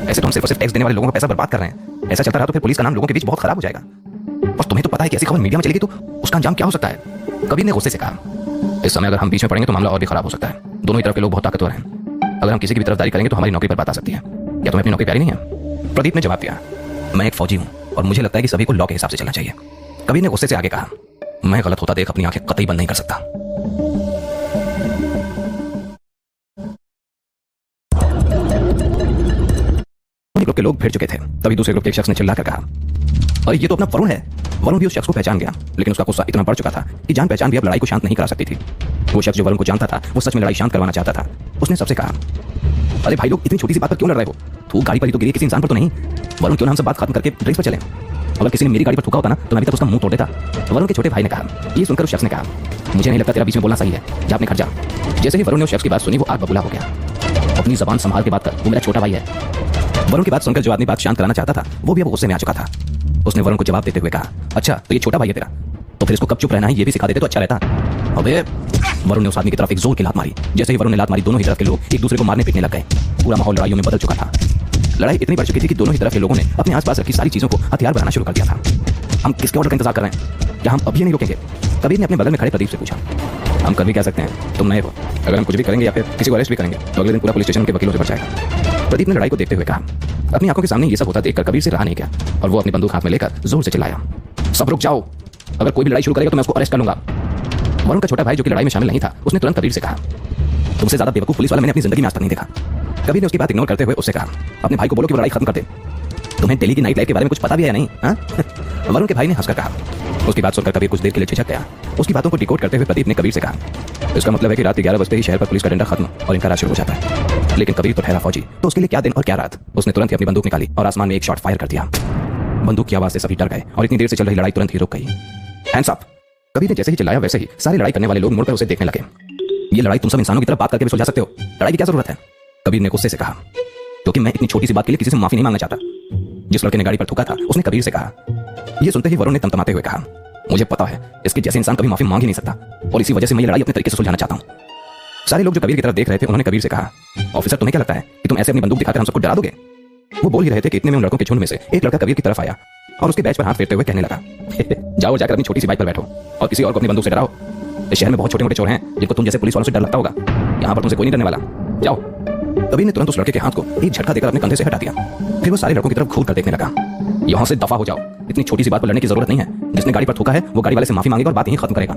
ऐसे तो हम सिर्फ टैक्स देने वाले लोगों का पैसा बर्बाद कर रहे हैं। ऐसा चलता रहा तो फिर पुलिस का नाम लोगों के बीच बहुत खराब हो जाएगा। और तुम्हें तो पता है कि ऐसी खबर मीडिया में चलेगी तो उसका अंजाम क्या हो सकता है? कबीर ने गुस्से से कहा, इस समय अगर हम बीच में पड़ेंगे तो मामला और भी खराब हो सकता है। दोनों ही तरफ के लोग बहुत ताकतवर हैं। अगर हम किसी की भी तरफदारी करेंगे तो हमारी नौकरी पर बात आ सकती है। क्या तुम्हें अपनी नौकरी प्यारी नहीं है? प्रदीप ने जवाब दिया, मैं एक फौजी हूं और मुझे लगता है कि सभी को लॉ के हिसाब से चलना चाहिए। कबीर ने गुस्से से आगे कहा, मैं गलत होता देख अपनी आंखें कतई बंद नहीं कर सकता। ग्रुप के लोग भिड़ चुके थे। तभी दूसरे ग्रुप के एक शख्स ने चिल्लाकर कहा, अरे ये तो अपना वरुण है। वरुण भी उस शख्स को पहचान गया, लेकिन उसका गुस्सा इतना बढ़ चुका था कि जान पहचान भी अब लड़ाई को शांत नहीं करा सकती थी। वो शख्स जो वरुण को जानता था वो सच में लड़ाई शांत करवाना चाहता था। उसने सबसे कहा, अरे भाई लोग इतनी छोटी सी बात पर क्यों लड़ रहे हो? थूक गाड़ी पर ही तो गिरी, किसी इंसान पर तो नहीं। वरुण क्यों ना हम सब बात खत्म करके ड्रिंक्स पर चलें? अगर किसी ने मेरी गाड़ी पर थूका होता ना तो मैं अभी तक उसका मुंह तोड़ देता। वरुण के छोटे भाई ने कहा। ये सुनकर उस शख्स ने कहा, मुझे नहीं लगता तेरा बीच में बोलना सही है, जा अपने घर जा। जैसे ही वरुण ने उस शख्स की बात सुनी वो आग बबूला हो गया। अपनी जबान संभाल के बात कर, वो मेरा छोटा भाई है। वरुण की बात सुनकर जो आदमी बात शांत कराना चाहता था वो भी अब गुस्से में आ चुका था। उसने वरुण को जवाब देते हुए कहा, अच्छा तो ये छोटा भाई है तेरा, तो फिर इसको कब चुप रहना है ये भी सिखा देते तो अच्छा रहता। अबे! वरुण ने उस आदमी की तरफ एक जोर की लात मारी। जैसे ही वरुण ने लात मारी दोनों ही तरफ के लोग एक दूसरे को मारने पीटने लग गए। पूरा माहौल लड़ाइयों में बदल चुका था। लड़ाई इतनी बढ़ चुकी थी कि दोनों ही तरफ के लोगों ने अपने आसपास रखी सारी चीजों को हथियार बनाना शुरू कर दिया था। हम किसके ऑर्डर का इंतजार कर रहे हैं? क्या हम अभी नहीं रुकेंगे? कबीर ने अपने बगल में खड़े प्रदीप से पूछा। हम कर भी कह सकते हैं, तुम नए हो, अगर हम कुछ भी करेंगे या फिर किसी को अरेस्ट भी करेंगे तो अगले दिन पूरा पुलिस स्टेशन के वकीलों से भर जाएगा। प्रदीप ने लड़ाई को देखते हुए कहा। अपनी आंखों के सामने ये सब होता देखकर कबीर से रहा नहीं गया और वो अपनी बंदूक हाथ में लेकर जोर से चिल्लाया, सब रुक जाओ, अगर कोई भी लड़ाई शुरू करेगा तो मैं उसको अरेस्ट कर लूंगा। वरुण का छोटा भाई जो कि लड़ाई में शामिल नहीं था उसने तुरंत कबीर से कहा, तुमसे ज्यादा बेवकूफ पुलिस वाला मैंने अपनी जिंदगी में आज तक नहीं देखा। कबीर ने उसकी बात इग्नोर करते हुए उससे कहा, अपने भाई को बोलो कि वो लड़ाई खत्म कर दे। तुम्हें दिल्ली की नाइट लाइफ के बारे में कुछ पता भी है या नहीं? वरुण के भाई ने हंसकर कहा। उसकी बात सुनकर कबीर कुछ देर के लिए झिझक गया। उसकी बातों को डिकोड करते हुए प्रदीप ने कबीर से कहा, इसका मतलब है कि रात 11 बजते ही शहर पर पुलिस का डंडा खत्म और इनका राज शुरू हो जाता है। लेकिन कबीर तो ठहरा फौजी, तो उसके लिए क्या दिन और क्या रात। उसने तुरंत ही अपनी बंदूक निकाली और आसमान में एक शॉट फायर कर दिया। बंदूक की आवाज से सभी डर गए और इतनी देर से चल रही लड़ाई तुरंत ही रुक गई। Hands up! कबीर ने जैसे ही चिल्लाया वैसे ही सारे लड़ाई करने वाले लोग मुड़कर उसे देखने लगे। ये लड़ाई तुम सब इंसानों की तरफ बात करके भी सुलझा सकते हो, लड़ाई की क्या जरूरत है? कबीर ने गुस्से से कहा, क्योंकि मैं इतनी छोटी सी बात के लिए किसी से माफी नहीं मांगना चाहता। जिस लड़के ने गाड़ी पर थूका था उसने कबीर से कहा। यह सुनते ही वरुण ने तमतमाते हुए कहा, मुझे पता है इसके जैसे इंसान कभी माफी मांग ही नहीं सकता और इसी वजह से मैं ये लड़ाई अपने तरीके से सुलझाना चाहता हूँ। सारे लोग जो कबीर की तरफ देख रहे थे उन्होंने कबीर से कहा, ऑफिसर तुम्हें क्या लगता है कि तुम ऐसे अपनी बंदूक दिखाकर हम सबको डरा दोगे? वो बोल ही रहे थे कि इतने में उन लड़कों के झुंड में से एक लड़का कबीर की तरफ आया और उसके बैच पर हाथ फेरते हुए कहने लगा, जाओ जाकर अपनी छोटी सी बाइक पर बैठो और किसी और को अपनी बंदूक से डराओ। इस शहर में बहुत छोटे मोटे चोर हैं जिनको तुम जैसे पुलिस वालों से डर लगता होगा, यहाँ पर तुमसे कोई नहीं डरने वाला, जाओ। कबीर ने तुरंत उस लड़के के हाथ को एक झटका देकर अपने कंधे से हटा दिया। फिर वो सारे लड़कों की तरफ घूर कर देखने लगा। यहाँ से दफा हो जाओ, इतनी छोटी सी बात पर लड़ने की जरूरत नहीं है। जिसने गाड़ी पर थूका है वो गाड़ी वाले से माफी मांगेगा और बात यहीं खत्म करेगा।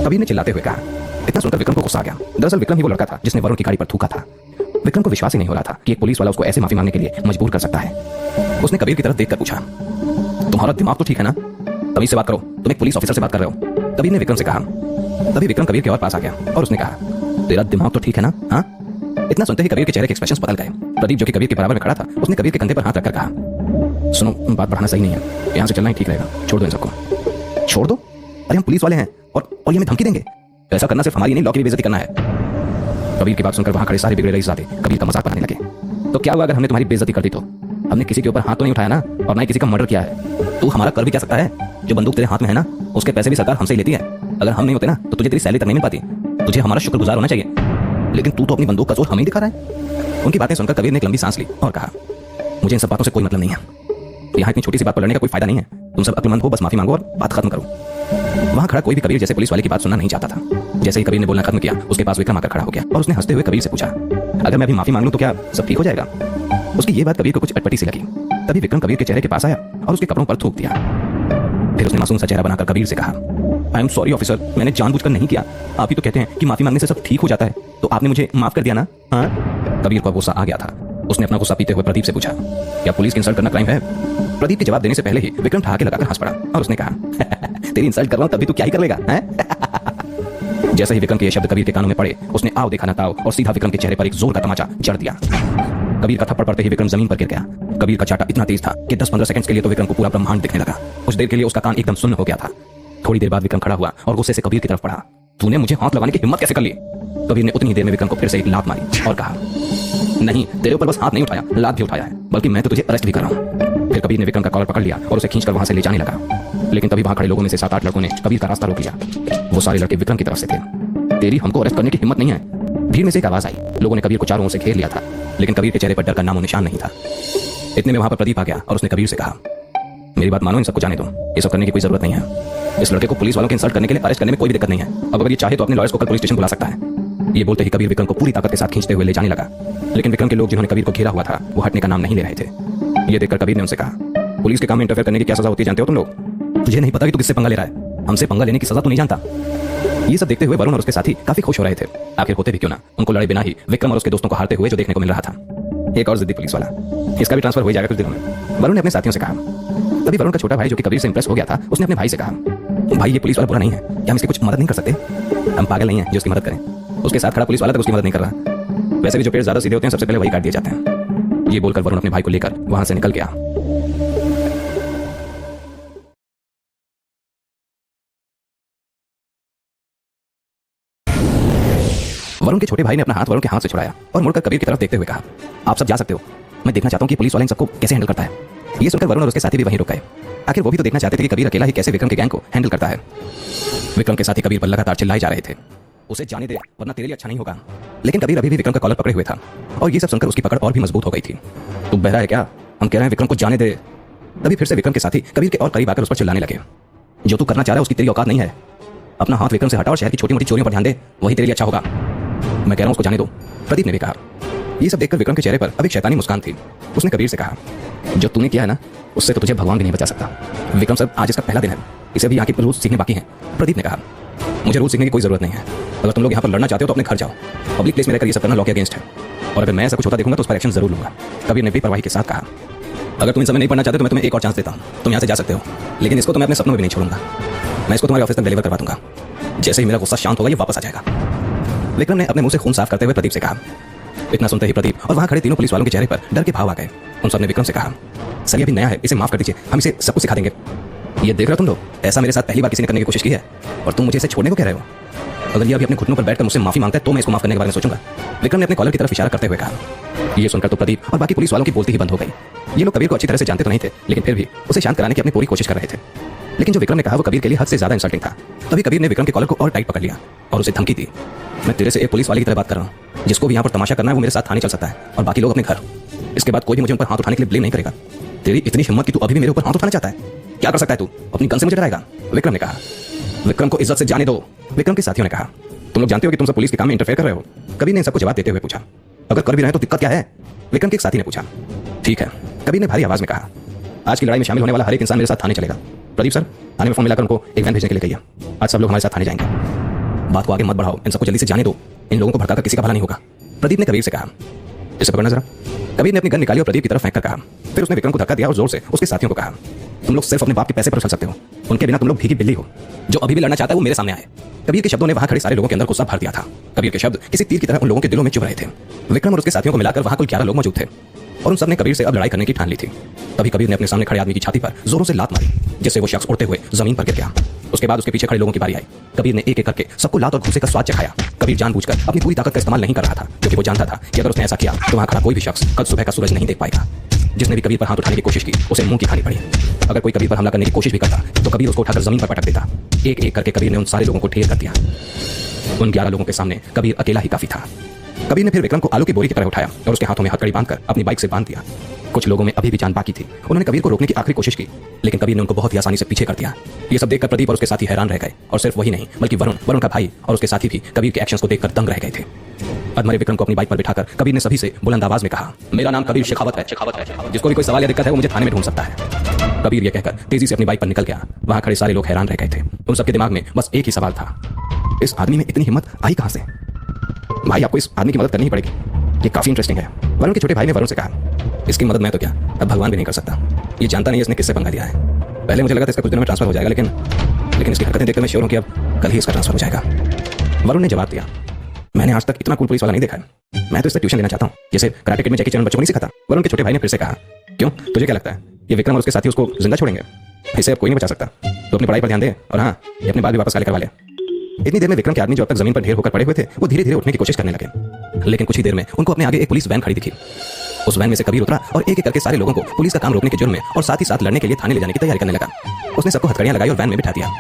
कबीर ने चिल्लाते हुए कहा। इतना सुनकर विक्रम को गुस्सा आ गया। दरअसल विक्रम ही वो लड़का था जिसने वरुण की गाड़ी पर थूका था। विक्रम को विश्वास ही नहीं हो रहा था कि एक पुलिस वाला उसको ऐसे माफी मांगने के लिए मजबूर कर सकता है। उसने कबीर की तरफ देखकर पूछा, तुम्हारा दिमाग तो ठीक है ना? तमीज से बात करो, तुम एक पुलिस ऑफिसर से बात कर रहे हो। कबीर ने विक्रम से कहा। तभी विक्रम कबीर के और पास आ गया और उसने कहा, तेरा दिमाग तो ठीक है ना? हाँ? इतना सुनते ही कबीर के चेहरे के एक्सप्रेशंस बदल गए। प्रदीप जो कि कबीर के बराबर में खड़ा था उसने कबीर के कंधे पर हाथ रखकर कहा, सुनो, बात बढ़ाना सही नहीं है, यहाँ से चलना ही ठीक रहेगा, छोड़ दो इन सबको। छोड़ दो? अरे हम पुलिस वाले हैं और ये हमें धमकी देंगे? ऐसा करना सिर्फ हमारी नहीं, लॉ की भी बेइज्जती करना है। कबीर की बात सुनकर वहां खड़े सारे बिगड़े रईसजादे कबीर का मजाक बनाने लगे। तो क्या हुआ अगर हमने तुम्हारी बेइज्जती कर दी तो? हमने किसी के ऊपर हाथ तो नहीं उठाया ना, और ना ही किसी का मर्डर किया है। तू हमारा कर भी क्या सकता है? जो बंदूक तेरे हाथ में है ना, उसके पैसे भी सरकार हमसे ही लेती है। अगर हम नहीं होते ना तो तुझे तेरी सैलरी तक नहीं मिल पाती। तुझे हमारा शुक्रगुजार होना चाहिए, लेकिन तू तो अपनी बंदूक का जोर हमें ही दिखा रहा है। उनकी बातें सुनकर कबीर ने एक लंबी सांस ली और कहा, मुझे इन सब बातों से कोई मतलब नहीं है। यहाँ इतनी छोटी सी बात पर लड़ने का कोई फायदा नहीं है। तुम सब अक्लमंद हो, बस माफी मांगो और बात खत्म करो। वहां खड़ा कोई भी कबीर जैसे पुलिस वाले की बात सुनना नहीं चाहता था। जैसे ही कबीर ने बोलना खत्म किया, उसके पास विक्रम आकर खड़ा हो गया और उसने हंसते हुए कबीर से पूछा, अगर मैं अभी माफी मांग लूं तो क्या सब ठीक हो जाएगा? उसकी ये बात कबीर को कुछ अटपटी सी लगी। तभी विक्रम कबीर के चेहरे के पास आया और उसके कपड़ों पर थूक दिया। फिर उसने मासूम सा चेहरा बनाकर कबीर से कहा, आई एम सॉरी ऑफिसर, मैंने जानबूझकर नहीं किया। आप ही तो कहते हैं कि माफी मांगने से सब ठीक हो जाता है, तो आपने मुझे माफ कर दिया ना? हाँ। कबीर को गुस्सा आ गया था। उसने अपना गुस्सा पीते हुए प्रदीप से पूछा, क्या पुलिस की इंसल्ट करना क्राइम है? प्रदीप के जवाब देने से पहले ही विक्रम ठहाके लगाकर हंस पड़ा और उसने कहा, तेरी इंसल्ट कर रहा हूं तभी तू क्या ही कर लेगा? जैसे ही विक्रम के ये शब्द कबीर के कानों में पड़े, उसने आओ देखा ना ताओ और सीधा विक्रम के चेहरे पर एक जोर का तमाचा जड़ दिया। कबीर का थप्पड़ पड़ते ही विक्रम जमीन पर गिर गया। कबीर का चाटा इतना तेज था कि 10-15 सेकंड्स के लिए तो विक्रम को पूरा ब्रह्मांड दिखने लगा। कुछ देर के लिए उसका कान एकदम सुन्न हो गया था। थोड़ी देर बाद विक्रम खड़ा हुआ और गुस्से से कबीर की तरफ बढ़ा, तूने मुझे हाथ लगाने की हिम्मत कैसे कर ली? कबीर ने उतनी ही देर में विक्रम को फिर से एक लात मारी और कहा, नहीं, तेरे ऊपर बस हाथ नहीं उठाया, लात भी उठाया है, बल्कि मैं तो तुझे अरेस्ट भी कर रहा हूं। फिर कबीर ने विक्रम का कॉलर पकड़ लिया और उसे खींचकर वहां से ले जाने लगा। लेकिन तभी वहां खड़े लोगों में से 7-8 लड़कों ने कबीर का रास्ता रोक लिया। वो सारे लड़के विक्रम की तरफ से थे। तेरी हमको अरेस्ट करने की हिम्मत नहीं है? भीड़ में से एक आवाज आई। लोगों ने कबीर को चारों ओर से घेर लिया था, लेकिन कबीर के चेहरे पर डर का नामो निशान नहीं था। इतने में वहां पर प्रदीप आ गया और उसने कबीर से कहा, मेरी बात मानो, इन सबको जाने दो, ये सब करने की कोई जरूरत नहीं है। इस लड़के को पुलिस वालों के इंसल्ट करने के लिए अरेस्ट करने में कोई भी दिक्कत नहीं है। अब अगर ये चाहे तो अपने लॉयर्स को कल पुलिस स्टेशन बुला सकता है। ये बोलते ही कबीर विक्रम को पूरी ताकत के साथ खींचते हुए ले जाने लगा। लेकिन विक्रम के लोग जिन्होंने कबीर को घेरा हुआ था, वो हटने का नाम नहीं ले रहे थे। ये देखकर कबीर ने उनसे कहा, पुलिस के काम में इंटरफेयर करने की क्या सजा होती है जानते हो तुम लोग? तुझे नहीं पता कि तू किससे पंगा ले रहा है? हमसे पंगा लेने की सजा तू नहीं जानता। ये सब देखते हुए वरुण और उसके साथी काफी खुश हो रहे थे। आखिर होते भी क्यों ना, उनको लड़े बिना ही विक्रम और उसके दोस्तों को हारते हुए जो देखने को मिल रहा था। एक और जिद्दी पुलिस वाला, इसका भी ट्रांसफर हो जाएगा कुछ दिनों में, वरुण ने अपने साथियों से कहा। तभी वरुण का छोटा भाई जो कि कबीर से इंप्रेस हो गया था, उसने अपने भाई से कहा, भाई ये पुलिस वाला बुरा नहीं है, क्या हम इसकी कुछ मदद नहीं कर सकते? हम पागल नहीं है जो उसकी मदद करें। उसके साथ खड़ा पुलिस वाला तक उसकी मदद नहीं कर रहा। वैसे भी जो पेड़ ज्यादा सीधे होते हैं सबसे पहले वही काट दिए जाते हैं। ये बोलकर वरुण अपने भाई को लेकर वहां से निकल गया। वरुण के छोटे भाई ने अपना हाथ वरुण के हाथ से छुड़ाया और मुड़कर कबीर की तरफ देखते हुए कहा, आप सब जा सकते हो, मैं देखना चाहता हूं कि पुलिस वाले इन सबको कैसे हैंडल करता है। ये सुनकर वरुण और उसके साथी भी वहीं रुक गए। आखिर वो भी तो देखना चाहते थे कि कबीर अकेला ही कैसे विक्रम के गैंग को हैंडल करता है। विक्रम के साथी कबीर पर लगातार चिल्लाए जा रहे थे, उसे जाने दे वरना तेरे लिए अच्छा नहीं होगा। लेकिन कबीर अभी भी विक्रम का कॉलर पकड़े हुए था और ये सब सुनकर उसकी पकड़ और भी मजबूत हो गई थी। तू बहरा है क्या? हम कह रहे हैं विक्रम को जाने दे। तभी फिर से विक्रम के साथी कबीर के और करीब आकर उस पर चिल्लाने लगे, जो तू करना चाह रहा है उसकी तेरी औकात नहीं है। अपना हाथ विक्रम से हटा और शहर की छोटी मोटी चोरियों पर ध्यान दे, वही तेरे लिए अच्छा होगा। मैं कह रहा हूं उसको जाने दो, प्रदीप ने भी कहा। ये सब देखकर विक्रम के चेहरे पर अब एक शैतानी मुस्कान थी। उसने कबीर से कहा, जो तूने किया है ना, उससे तो तुझे भगवान भी नहीं बचा सकता। विक्रम सर, आज इसका पहला दिन है, इसे भी यहाँ के रूल्स सीखने बाकी हैं। प्रदीप ने कहा, मुझे रूल्स सीखने की कोई जरूरत नहीं है। अगर तुम लोग यहाँ पर लड़ना चाहते हो तो अपने घर जाओ। पब्लिक प्लेस में रहकर ये सब करना लॉ के अगेंस्ट है, और अगर मैं ऐसा कुछ होता देखूंगा तो उस पर एक्शन जरूर लूंगा। कबीर ने बेपरवाही के साथ कहा, अगर तुम इन समय नहीं पढ़ना चाहते तो मैं तुम्हें एक और चांस देता हूँ, तुम यहाँ से जा सकते हो, लेकिन इसको तो मैं अपने सपनों में भी नहीं छोड़ूंगा। मैं इसको तुम्हारे ऑफिस तक डिलीवर करवा दूंगा। जैसे ही मेरा गुस्सा शांत होगा ये वापस आ जाएगा। विक्रम ने अपने मुंह से खून साफ करते हुए प्रदीप से कहा। इतना सुनते ही प्रदीप और वहां खड़े तीनों पुलिस वालों के चेहरे पर डर के भाव आ गए। उन सबने विक्रम से कहा, सर ये अभी नया है, इसे माफ कर दीजिए, हम इसे सब कुछ सिखा देंगे। ये देख रहे तुम लोग, ऐसा मेरे साथ पहली बार किसी ने करने की कोशिश की है और तुम मुझे इसे छोड़ने को कह रहे हो? अगर ये अभी अपने घुटनों पर बैठकर मुझसे माफी मांगता है तो मैं इसको माफ करने के बारे में सोचूंगा। विक्रम ने अपने कॉलर की तरफ इशारा करते हुए कहा। ये सुनकर तो प्रदीप और बाकी पुलिस वालों की बोलती ही बंद हो गई। ये लोग कबीर को अच्छी तरह से जानते तो नहीं थे, लेकिन फिर भी उसे शांत कराने की अपनी पूरी कोशिश कर रहे थे। लेकिन जो विक्रम ने कहा वो कबीर के लिए हद से ज्यादा इंसल्टिंग था। तभी कबीर ने विक्रम के कॉलर को और टाइट पकड़ लिया और उसे धमकी दी, मैं तेरे से एक पुलिस वाले की तरह बात कर रहा हूँ, जिसको भी यहाँ पर तमाशा करना है वो मेरे साथ थाने चल सकता है और बाकी लोग अपने घर। इसके बाद कोई भी मुझे उन पर हाथ उठाने के लिए ब्लेम नहीं करेगा। तेरी इतनी हिम्मत कि तू अभी भी मेरे ऊपर हाथ उठाना चाहता है? क्या कर सकता है तू? अपनी गन से मुझे डराएगा? विक्रम ने कहा। विक्रम को इज्जत से जाने दो, विक्रम के साथियों ने कहा। तुम लोग जानते हो कि तुम सब पुलिस के काम में इंटरफेयर कर रहे हो? कबीर ने सबको जवाब देते हुए पूछा। अगर कर भी रहे तो दिक्कत क्या है? विक्रम के एक साथी ने पूछा। ठीक है, कबीर ने भारी आवाज में कहा, आज की लड़ाई में शामिल होने वाला हर एक इंसान मेरे साथ थाने चलेगा। प्रदीप सर, थाने में फोन मिलाकर उनको एक वैन भेजने के लिए कहिए। आज सब लोग हमारे साथ थाने जाएंगे। बात को आगे मत बढ़ाओ, इन सबको जल्दी से जाने दो, इन लोगों को भड़काकर किसी का भला नहीं होगा। प्रदीप ने कबीर से कहा। इसे पकड़ना जरा। कबीर ने अपनी गन निकाली और प्रदीप की तरफ फेंककर कहा। फिर उसने विक्रम को धक्का दिया और जोर से उसके साथियों को कहा, तुम लोग सिर्फ अपने बाप के पैसे पर उछल सकते हो, उनके बिना तुम लोग भीगी बिल्ली हो। जो अभी भी लड़ना चाहता है वो मेरे सामने आए। कबीर के शब्दों ने वहां खड़े सारे लोगों के अंदर गुस्सा भर दिया था। कबीर के शब्द किसी तीर की तरह उन लोगों के दिलों में चुभ रहे थे। विक्रम और उसके साथियों को मिलाकर वहां कुल 11 लोग मौजूद थे। और उन सब ने कबीर से अब लड़ाई करने की ठान ली थी। तभी कबीर ने अपने सामने खड़े आदमी की छाती पर जोरों से लात मारी, जिससे वो शख्स उड़ते हुए जमीन पर गिर गया। उसके बाद उसके पीछे खड़े लोगों की बारी आई। कबीर ने एक एक करके सबको लात और घूंसे का स्वाद चखाया। कबीर जानबूझकर अपनी पूरी ताकत का इस्तेमाल नहीं कर रहा था, क्योंकि वो जानता था कि अगर उसने ऐसा किया तो वहां खड़ा कोई भी शख्स कल सुबह का सूरज नहीं देख पाएगा। जिसने भी कबीर पर हाथ उठाने की कोशिश की उसे मुंह की खानी पड़ी। अगर कोई कबीर पर हमला करने की कोशिश भी करता तो कबीर उसको उठाकर जमीन पर पटक देता। एक एक करके कबीर ने उन सारे लोगों को ढेर कर दिया। उन 11 लोगों के सामने कबीर अकेला ही काफी था। कबीर ने फिर विक्रम को आलू की बोरी की तरह उठाया और उसके हाथों में हथकड़ी बांधकर अपनी बाइक से बांध दिया। कुछ लोगों में अभी भी जान बाकी थी। उन्होंने कबीर को रोकने की आखिरी कोशिश की, लेकिन कबीर ने उनको बहुत ही आसानी से पीछे कर दिया। ये सब देखकर प्रदीप और उसके साथी हैरान रह गए, और सिर्फ वही नहीं बल्कि वरुण का भाई और उसके साथी भी कबीर के एक्शंस को देखकर दंग रह गए थे। अधमरे विक्रम को अपनी बाइक पर बिठाकर कबीर ने सभी से बुलंद आवाज में कहा, मेरा नाम कबीर शेखावत है। जिसको भी कोई सवाल या दिक्कत है वो मुझे थाने में ढूंढ सकता है। कबीर ये कहकर तेजी से अपनी बाइक पर निकल गया। वहां खड़े सारे लोग हैरान रह गए थे। उन सबके दिमाग में बस एक ही सवाल था, इस आदमी में इतनी हिम्मत आई कहां से? भाई आपको इस आदमी की मदद करनी ही पड़ेगी, ये काफी इंटरेस्टिंग है। वरुण के छोटे भाई ने वरुण से कहा, इसकी मदद मैं तो क्या अब भगवान भी नहीं कर सकता। ये जानता नहीं इसने किससे पंगा लिया है। पहले मुझे लगा था इसका कुछ दिनों में ट्रांसफर हो जाएगा, लेकिन इसकी हरकतें देखकर मैं श्योर हूं कि अब कल ही इसका ट्रांसफर हो जाएगा। वरुण ने जवाब दिया, मैंने आज तक इतना कूल पुलिस वाला नहीं देखा है। मैं तो इससे ट्यूशन लेना चाहता हूँ, जैसे कराटे किड में जैकी चैन बच्चों को नहीं सिखाता। वरुण के छोटे भाई ने फिर से कहा, क्यों तुझे क्या लगता है ये विक्रम और उसके साथी उसको जिंदा छोड़ेंगे? इसे अब कोई नहीं बचा सकता। तो अपनी पढ़ाई पर ध्यान दे, और हाँ ये अपने बाल भी वापस काले करवा ले। इतनी देर में विक्रम के आदमी जो अब तक जमीन पर ढेर होकर पड़े हुए थे वो धीरे धीरे उठने की कोशिश करने लगे, लेकिन कुछ ही देर में उनको अपने आगे एक पुलिस वैन खड़ी दिखी। उस वैन में से कबीर उतरा और एक एक करके सारे लोगों को पुलिस का काम रोकने के जुर्म में और साथ ही साथ लड़ने के लिए थाने ले जाने की तैयारी करने लगा। उसने सबको हथकड़ियां लगाई और वैन में बिठा दिया।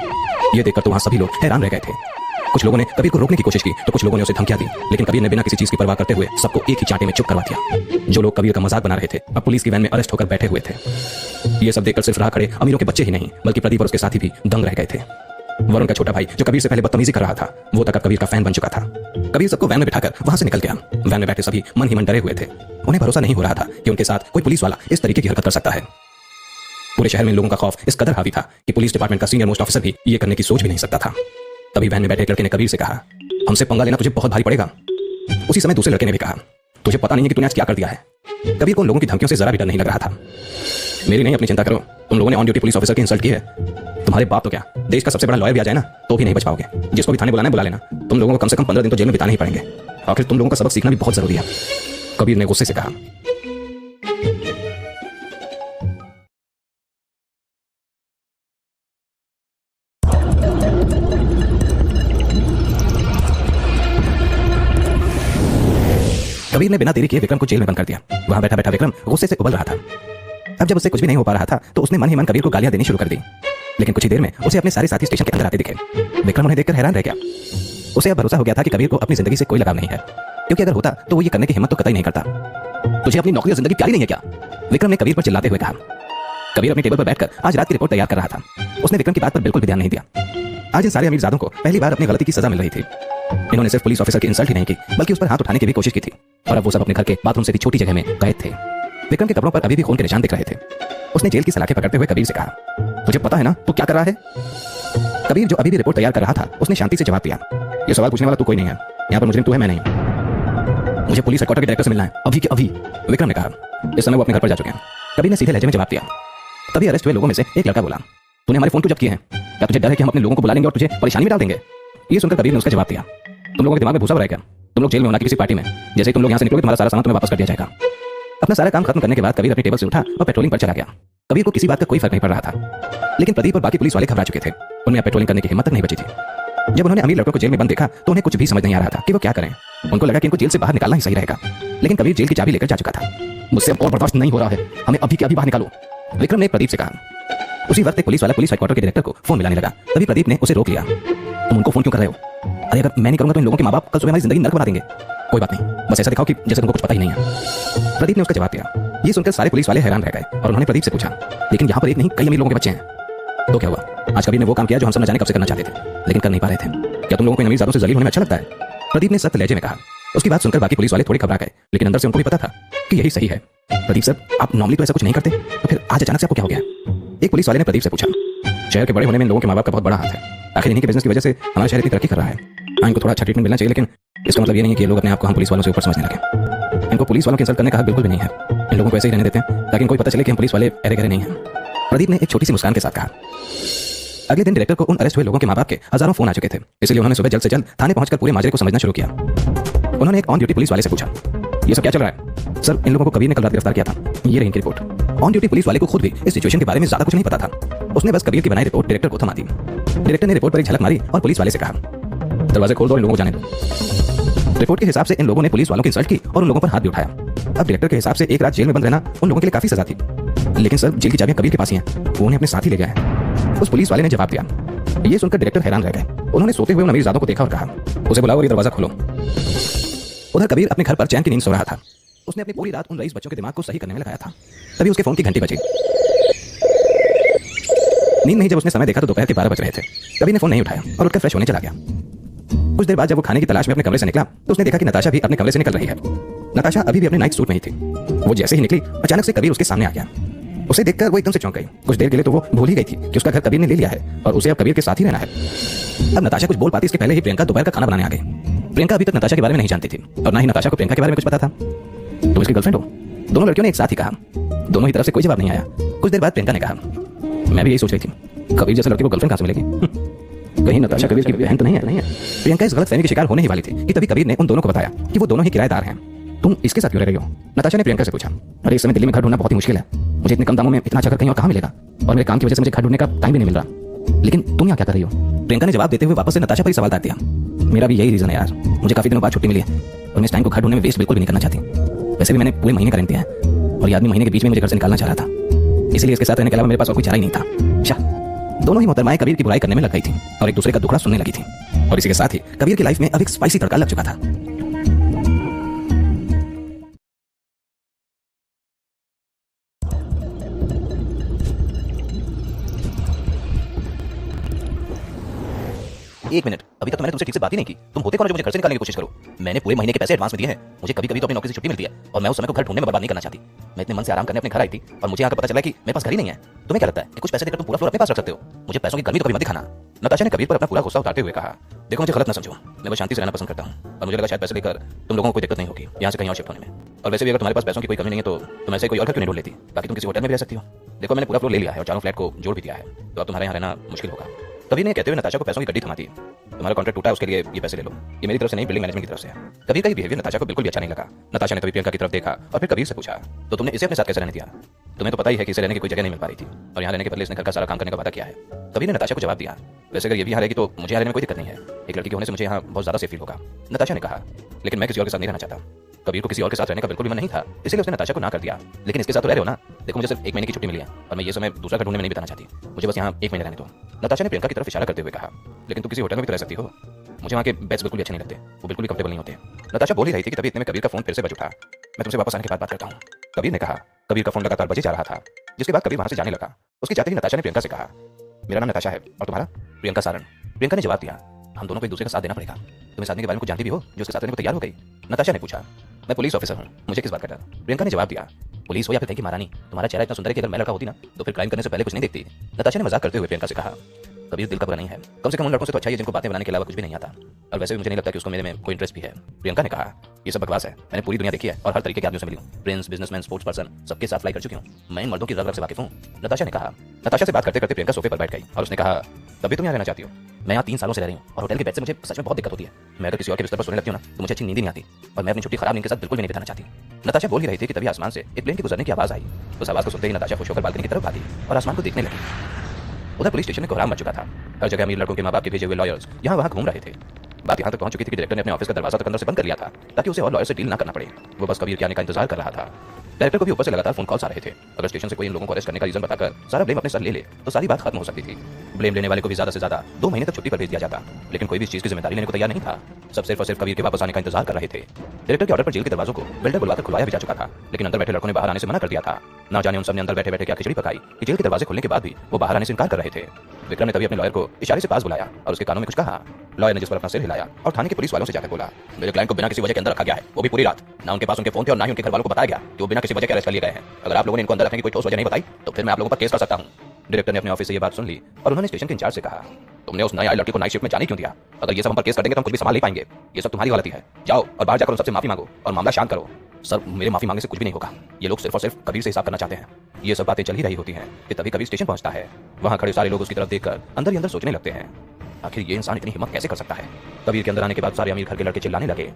ये देखकर तो वहां सभी लोग हैरान रह गए थे। कुछ लोगों ने कबीर को रोकने की कोशिश की तो कुछ लोगों ने उसे धमकियां दी, लेकिन कबीर ने बिना किसी चीज की परवाह करते हुए सबको एक ही चांटे में चुप करवा दिया। जो लोग कबीर का मजाक बना रहे थे अब पुलिस की वैन में अरेस्ट होकर बैठे हुए थे। ये सब देखकर सिर्फ राह खड़े अमीरों के बच्चे ही नहीं बल्कि प्रदीप और उसके साथी भी दंग रह गए थे। वरुण का छोटा भाई जो कबीर से पहले बदतमीजी कर रहा था वो तक अब कबीर का फैन बन चुका था। कबीर सबको वैन में बिठाकर वहां से निकल गया। वैन में बैठे सभी मन ही मन डरे हुए थे। उन्हें भरोसा नहीं हो रहा था कि उनके साथ कोई पुलिस वाला इस तरीके की हरकत कर सकता है। पूरे शहर में लोगों का खौफ इस कदर हावी था कि पुलिस डिपार्टमेंट का सीनियर मोस्ट ऑफिसर भी ये करने की सोच भी नहीं सकता था। तभी वैन में बैठे एक लड़के ने कबीर से कहा, हमसे पंगा लेना तुझे बहुत भारी पड़ेगा। उसी समय दूसरे लड़के ने भी कहा, तुझे पता नहीं है कि तूने आज क्या कर दिया है। कबीर को उन लोगों की धमकियों से जरा भी डर नहीं लग रहा था। मेरी नहीं अपनी चिंता करो, तुम लोगों ने ऑन ड्यूटी पुलिस ऑफिसर की इंसल्ट की है। तुम्हारे बाप तो क्या देश का सबसे बड़ा लॉयर भी आ जाए ना तो भी नहीं बच पाओगे। जिसको भी थाने बुलाना है बुला लेना, तुम लोगों को कम से कम 15 दिन तो जेल में बिताने ही पड़ेंगे। आखिर तुम लोगों का सबक सीखना भी बहुत जरूरी है। कबीर ने गुस्से से कहा। कबीर ने बिना देरी किए विक्रम को जेल में बंद कर दिया। वहां बैठा बैठा विक्रम गुस्से से उबल रहा था। अब जब उससे कुछ भी नहीं हो पा रहा था तो उसने मन ही मन कबीर को गालियां देनी शुरू कर दी। लेकिन कुछ ही देर में उसे अपने सारे साथी स्टेशन के अंदर आते दिखे। विक्रम उन्हें देखकर हैरान रह गया। उसे अब भरोसा हो गया था कि कबीर को अपनी जिंदगी से कोई लगाव नहीं है, क्योंकि अगर होता तो वो ये करने की हिम्मत तो कतई नहीं करता। तुझे अपनी नौकरी और जिंदगी प्यारी नहीं है क्या? विक्रम ने कबीर पर चिल्लाते हुए कहा। कबीर अपनी टेबल पर बैठकर आज रात की रिपोर्ट तैयार कर रहा था। उसने विक्रम की बात पर बिल्कुल भी ध्यान नहीं दिया। आज इन सारे अमीरजादों को पहली बार अपनी गलती की सजा मिल रही थी। इन्होंने सिर्फ पुलिस ऑफिसर की इंसल्ट ही नहीं की बल्कि उस पर हाथ उठाने की भी कोशिश की थी, और अब वो सब अपने घर के बाथरूम से भी छोटी जगह में कैद थे। विक्रम के कपड़ों पर अभी भी खून के निशान दिख रहे थे। उसने जेल की सलाखें पकड़ते हुए कबीर से कहा, तुझे पता है ना तू क्या कर रहा है? कबीर जो अभी भी रिपोर्ट तैयार कर रहा था उसने शांति से जवाब दिया, ये सवाल पूछने वाला तू कोई नहीं है, यहाँ पर मुजरिम तू है, मैं नहीं। मुझे पुलिस हेडक्वार्टर के डायरेक्टर से मिलना है अभी के अभी, विक्रम ने कहा। इस समय वो अपने घर पर जा चुके हैं। कबीर ने सीधे लहजे में जवाब दिया। तभी अरेस्ट हुए लोगों में से एक लड़का बोला, तूने हमारे फोन क्यों जब्त किए हैं? क्या तुझे डर है कि हम अपने लोगों को बुला लेंगे और तुझे परेशानी में डाल देंगे? ये सुनकर कबीर ने उसका जवाब दिया, तुम लोगों के दिमाग में भूसा भरा है क्या? तुम लोग जेल में होना किसी पार्टी में, जैसे तुम लोग यहाँ से निकलोगे तुम्हारा सारा सामान तुम्हें वापस कर दिया जाएगा। अपना सारा काम खत्म करने के बाद कबीर अपनी टेबल से उठा और पेट्रोलिंग पर चला गया। कबीर को किसी बात का कोई फर्क नहीं पड़ रहा था, लेकिन प्रदीप और बाकी पुलिस वाले घबरा चुके थे। उनमें पेट्रोलिंग करने की हिम्मत तक नहीं बची थी। जब उन्होंने अमीर लड़कों को जेल में बंद देखा तो उन्हें कुछ भी समझ नहीं आ रहा था कि वो क्या करें। उनको लगा कि इनको जेल से बाहर निकालना ही सही रहेगा, लेकिन कबीर जेल की चाबी लेकर जा चुका था। मुझसे अब और बर्दाश्त नहीं हो रहा है, हमें अभी के अभी बाहर निकालो, विक्रम ने प्रदीप से कहा। उसी वक्त एक पुलिस वाला पुलिस हेडक्वार्टर के डायरेक्टर को फोन मिलाने लगा। तभी प्रदीप ने उसे रोक लिया। तुम उनको फोन क्यों कर रहे हो? अरे अगर मैं नहीं करूंगा तो इन लोगों के माँ बाप कल सुबह हमारी जिंदगी नर्क बना देंगे। कोई बात नहीं, बस ऐसा दिखाओ कि जैसे तुमको कुछ पता ही नहीं है। प्रदीप ने उसका जवाब दिया। ये सुनकर सारे पुलिस वाले हैरान रह गए और उन्होंने प्रदीप से पूछा, लेकिन यहाँ पर एक नहीं कई अमीर लोगों के बच्चे हैं, तो क्या हुआ? आज कबीर ने वो काम किया जो हम सब न जाने कब से करना चाहते थे, लेकिन कर नहीं पा रहे थे। क्या तुम लोगों को इन अमीरजादों से जलील होने में अच्छा लगता है? प्रदीप ने सख्त लहजे में कहा। उसकी बात सुनकर बाकी पुलिस वाले थोड़े घबरा गए, लेकिन अंदर से उनको भी पता था कि यही सही है। प्रदीप सर, आप नॉर्मली तो ऐसा कुछ नहीं करते, तो फिर आज अचानक से आपको क्या हो गया? एक पुलिस वाले ने प्रदीप से पूछा। शहर के बड़े होने में इन लोगों के माँ बाप का बहुत बड़ा हाथ है। आखिर इन्हीं के बिजनेस की वजह से हमारा शहर इतनी तरक्की कर रहा है। हाँ, इनको थोड़ा अच्छा ट्रीटमेंट मिलना चाहिए, लेकिन इसका मतलब ये नहीं है कि ये लोग अपने आप को हम पुलिस वालों से ऊपर समझने लगे। इनको पुलिस वालों की इंसल्ट करने का हक बिल्कुल भी नहीं है। इन लोगों को ऐसे ही रहने देते हैं ताकि इनको पता चले कि हम पुलिस वाले अरे गहरे नहीं हैं। प्रदीप ने एक छोटी सी मुस्कान के साथ कहा। अगले दिन डायरेक्टर को उन अरेस्ट हुए लोगों के माँ बाप के हजारों फोन आ चुके थे, इसलिए उन्होंने सुबह जल्द से जल्द थाने पहुंचकर पूरे माजरे को समझना शुरू किया। उन्होंने एक ऑन ड्यूटी पुलिस वाले से पूछा, ये सब क्या चल रहा है? सर, इन लोगों को कबीर ने कल रात गिरफ्तार किया था। ये रही इनकी रिपोर्ट। ऑन ड्यूटी पुलिस वाले को खुद भी इस सिचुएशन के बारे में ज्यादा कुछ नहीं पता था। उसने बस कबीर की बनाई रिपोर्ट डायरेक्टर को थमा दी। डायरेक्टर ने रिपोर्ट पर एक झलक मारी और पुलिस वाले से कहा, दरवाजे खोल दो और इन लोगों को जाने दो। रिपोर्ट के हिसाब से इन लोगों ने पुलिस वालों की इंसल्ट की और उन लोगों पर हाथ भी उठाया। अब डायरेक्टर के हिसाब से एक रात जेल में बंद रहना उन लोगों के लिए काफी सजा थी। लेकिन सर, जेल की चाबियां कबीर के पास ही हैं, वो उन्हें अपने साथ ही ले गया है। उस पुलिस वाले ने जवाब दिया। ये सुनकर डायरेक्टर हैरान रह गए। उन्होंने सोते हुए उन अमीरजादों को देखा और कहा, उसे बुलाओ और ये दरवाजा खोलो। उधर कबीर अपने घर पर चैन की नींद सो रहा था। उसने अपनी पूरी रात उन रईस बच्चों के दिमाग को सही करने में लगाया था। तभी उसके फोन की घंटी बजी। नींद नहीं जब उसने समय देखा तो दोपहर के 12 बज रहे थे। कबीर ने फोन नहीं उठाया और उठकर फ्रेश होने चला गया। कुछ देर बाद जब वो खाने की तलाश में अपने कमरे से निकला तो उसने देखा कि नताशा भी अपने कमरे से निकल रही है। नताशा अभी भी अपने नाइट सूट में ही थी। वो जैसे ही निकली, अचानक से कबीर उसके सामने आ गया। उसे देखकर वो एकदम से चौंक गई। कुछ देर के लिए तो वो भूल ही गई थी कि उसका घर कबीर ने ले लिया है और उसे अब कबीर के साथ ही रहना है। अब नताशा कुछ बोल पाती इसके पहले ही प्रियंका दोपहर का खाना बनाने आ गई। प्रियंका अभी तक नताशा के बारे में नहीं जानती थी और ना ही नताशा को प्रियंका के बारे में कुछ पता था। तुम इसकी गर्लफ्रेंड हो? दोनों लड़कियों ने एक साथ ही कहा। दोनों ही तरफ से कोई जवाब नहीं आया। कुछ देर बाद प्रियंका ने कहा, मैं भी यही सोच रही थी, कबीर जैसे लड़के को गर्लफ्रेंड कहां से मिलेगी? कहीं नताशा कबीर की बहन तो नहीं है? प्रियंका इस गलतफहमी के शिकार होने ही वाली थी कि तभी कबीर ने उन दोनों को बताया कि वो दोनों ही किराएदार हैं। तुम इसके साथ क्यों रह रही हो? नताशा ने प्रियंका से पूछा। अरे, इस समय दिल्ली में घर ढूंढना बहुत ही मुश्किल है। मुझे इतने कम दामों में इतना अच्छा घर कहीं और कहां मिलेगा? और मेरे काम की वजह से मुझे घर ढूंढने का टाइम भी नहीं मिल रहा। लेकिन तुम यहाँ क्या कर रही हो? प्रियंका ने जवाब देते हुए वापस से नताशा पर ही सवाल डाल दिया। मेरा भी यही रीजन है यार। मुझे काफी दिनों बाद छुट्टी मिली है और मैं इस टाइम को घर ढूंढने में वेस्ट बिल्कुल भी नहीं करना चाहती। वैसे भी मैंने पूरे महीने का रेंट दिया है और ये आदमी महीने के बीच में मुझे घर से निकालना चाह रहा था। इसलिए इसके साथ रहने के अलावा मेरे पास और कोई चारा ही नहीं था। शाह। दोनों ही मोहतरमाएं कबीर की बुराई करने में लग गई थी और एक दूसरे का दुखड़ा सुनने लगी थी। और इसी के साथ ही कबीर की लाइफ में अब एक स्पाइसी तड़का लग चुका था। एक मिनट, अभी तक तो मैंने तुमसे ठीक से बात ही नहीं की। तुम होते कौन जो मुझे घर से निकालने की कोशिश करो? मैंने पूरे महीने के पैसे एडवांस में दिए हैं। मुझे कभी कभी तो अपनी नौकरी से छुट्टी मिलती है और मैं उस समय को घर ढूंढने में बर्बाद नहीं करना चाहती। मैं इतने मन से आराम करने अपने घर आई थी और मुझे यहाँ पता चला कि मेरे पास घर ही नहीं है। तुम्हें क्या लगता है कि कुछ पैसे देकर तुम पूरा फ्लोर अपने पास रख सकते हो? मुझे पैसों की गर्मी तो कभी मत दिखाना। नताशा ने कबीर पर अपना पूरा गुस्सा उतारते हुए कहा, देखो मुझे गलत न समझो, मैं बस शांति से रहना पसंद करता हूँ और मुझे लगा शायद पैसे लेकर तुम लोगों को कोई दिक्कत नहीं होगी यहाँ से कहीं और शिफ्ट होने में। और वैसे भी अगर तुम्हारे पास पैसों की कोई कमी नहीं है तो तुम ऐसे कोई और घर क्यों नहीं ढूंढ लेती ताकि तुम किसी होटल में भी रह सकती हो। देखो, मैंने पूरा फ्लोर ले लिया है और चारों फ्लैट को जोड़ भी दिया है, तो अब तुम्हारे यहाँ रहना मुश्किल होगा। कबीर ने कहते हुए नताशा को पैसों की गड्डी थमा दी। तुम्हारा कॉन्ट्रैक्ट टूटा है, उसके लिए ये पैसे ले लो। ये मेरी तरफ से नहीं, बिल्डिंग मैनेजमेंट की तरफ से है। कबीर का बिहेवियर नताशा को बिल्कुल भी अच्छा नहीं लगा। नताशा ने तभी प्रियंका की तरफ देखा और फिर कबीर से पूछा, तो तुमने इसे अपने साथ कैसे रहने दिया? तुम्हें तो पता ही है कि इसे रहने की कोई जगह नहीं मिल पा रही थी और यहाँ रहने के बदले इसने घर का सारा काम करने का वादा किया है। कबीर ने नताशा को जवाब दिया, वैसे अगर ये भी यहाँ रहेगी तो मुझे यहाँ रहने में कोई दिक्कत नहीं है। एक लड़की के होने से मुझे यहाँ बहुत ज्यादा सेफ फील होगा। नताशा ने कहा, लेकिन मैं किसी और के साथ नहीं रहना चाहता। कबीर को किसी और के साथ रहने का बिल्कुल भी मन नहीं था, इसलिए उसने नताशा को ना कर दिया। लेकिन इसके साथ तो रह रहे हो ना? देखो, मुझे सिर्फ 1 महीने की छुट्टी मिली है और मैं ये समय दूसरा घर ढूंढने में नहीं बिताना चाहती। मुझे बस यहाँ 1 महीने रहने दो। नताशा ने प्रियंका की तरफ इशारा करते हुए कहा, लेकिन तुम किसी होटल में भी तो रह सकती हो। मुझे वहाँ के बेड्स बिल्कुल भी अच्छे नहीं लगते, वो बिल्कुल भी कंफर्टेबल नहीं होते। नताशा बोल ही रही थी कि तभी इतने में कबीर का फोन फिर से बज उठा। मैं तुमसे वापस आने के बाद बात करता हूँ, कबीर ने कहा। कबीर का फोन लगातार बजे जा रहा था, जिसके बाद कबीर वहां से जाने लगा। उसके जाते ही नताशा ने प्रियंका से कहा, मेरा नाम नताशा है और तुम्हारा? प्रियंका सारण। प्रियंका ने जवाब दिया, हम दोनों को एक दूसरे का साथ देना पड़ेगा। तुम इस आदमी के बारे में कुछ जानती भी हो जो उसके साथ रहने को तैयार हो गई? नताशा ने पूछा। मैं पुलिस ऑफिसर हूँ, मुझे किस बात का डर? प्रियंका ने जवाब दिया, पुलिस हो या फिर कहीं की महारानी, तुम्हारा चेहरा इतना सुंदर है कि अगर मैं लड़का होती ना तो फिर क्राइम करने से पहले कुछ नहीं देखती। नताशा ने मजाक करते हुए प्रियंका से कहा, कबीर दिल का बुरा नहीं है, कम से कम उन लड़कों से तो अच्छा है जिनको बातें बनाने के अलावा कुछ भी नहीं आता। और वैसे भी मुझे नहीं लगता कि उसको मेरे में कोई इंटरेस्ट भी है। प्रियंका ने कहा, ये सब बकवास है, मैंने पूरी दुनिया देखी है और हर तरीके के आदमियों से मिली हूँ। प्रिंस, बिजनेसमैन, स्पोर्ट्स पर्सन, सबके साथ फ्लाई कर चुकी हूँ। मैं इन मर्दों की रग रग से वाकिफ हूँ, नताशा ने कहा। नताशा से बात करते करते प्रियंका सोफे पर बैठ गई और उसने कहा, तभी तुम यहाँ रहना चाहती हो? मैं यहाँ 3 सालों से रह रही हूँ और होटल के बेड से मुझे सच में बहुत दिक्कत होती है। मैं अगर किसी और के बिस्तर पर सोने लगती हूँ ना तो मुझे अच्छी नींद नहीं आती और मैं अपनी छुट्टी खराब नींद के साथ बिल्कुल भी नहीं बिताना चाहती। नताशा बोल ही रही थी कि तभी आसमान से एक प्लेन के गुजरने की आवाज आई। उस आवाज को सुनते ही नताशा खुश होकर बालकनी की तरफ भागी और आसमान को देखने लगी। उधर पुलिस स्टेशन में कोहराम मच चुका था। हर जगह अमीर लड़कों के माँ बाप के भेजे हुए लॉयर्स यहाँ वहाँ घूम रहे थे। बात यहाँ तक पहुंच चुकी थी कि डायरेक्टर ने अपने ऑफिस का दरवाजा तक अंदर से बंद कर लिया था ताकि उसे और लॉयर से डील ना करना पड़े। वो बस कबीर के आने का इंतजार कर रहा था। डायरेक्टर को भी ऊपर से लगातार फोन कॉल्स आ रहे थे। अगर स्टेशन से कोई इन लोगों को अरेस्ट करने का रीजन बताकर सारा ब्लेम अपने सर ले ले तो सारी बात खत्म हो सकती थी। ब्लेम लेने वाले को भी ज्यादा से ज्यादा 2 महीने तक छुट्टी पर भेज दिया जाता, लेकिन कोई भी इस चीज की जिम्मेदारी लेने को तैयार नहीं था। सब सिर्फ और सिर्फ कबीर के वापस आने का इंतजार कर रहे थे। डायरेक्टर के ऑर्डर पर जेल के दरवाजों को बिल्डर बुलवाकर खुलवाया भी जा चुका था, लेकिन अंदर बैठे लड़कों ने बाहर आने से मना कर दिया था। ना जाने उन सबने अंदर बैठे बैठे क्या खिचड़ी पकाई कि जेल के दरवाजे खुलने के बाद भी वो बाहर आने से इनकार कर रहे थे। विक्रम ने तभी अपने लॉयर को इशारे से पास बुलाया और उसके कानों में कुछ कहा। लॉयर ने जिस पर अपना सिर हिलाया और थाने के पुलिस वालों से जाकर बोला, मेरे क्लाइंट को बिना किसी वजह के अंदर रखा गया है, वो भी पूरी रात। ना उनके पास उनके फोन थे और ना ही उनके घर वालों को बताया गया कि वो बिना किसी वजह के अरेस्ट कर लिए गए हैं। अगर आप लोगों ने इनको अंदर रखने की कोई ठोस वजह नहीं बताई तो फिर मैं आप लोगों पर केस कर सकता हूँ। डायरेक्टर ने अपने ऑफिस से ये बात सुन ली और उन्होंने स्टेशन के इंचार्ज से कहा, तुमने उस नई आई लड़की को नाइट शिफ्ट में जाने क्यों दिया? अगर ये सब हम पर केस कर देंगे तो हम कुछ भी संभाल नहीं पाएंगे। ये सब तुम्हारी गलती है। जाओ और बाहर जाकर उन सबसे माफी मांगो और मामला शांत करो। सर, मेरे माफी मांगने से कुछ भी नहीं होगा। ये लोग सिर्फ और सिर्फ कबीर से हिसाब करना चाहते हैं। ये सब बातें चल ही रही होती हैं कि तभी कबीर स्टेशन पहुंचता है। वहां खड़े सारे लोग उसकी तरफ देखकर अंदर ही अंदर सोचने लगते हैं, आखिर ये इंसान इतनी हिम्मत कैसे कर सकता है? कबीर के अंदर आने के बाद सारे अमीर घर के लड़के चिल्लाने लगे,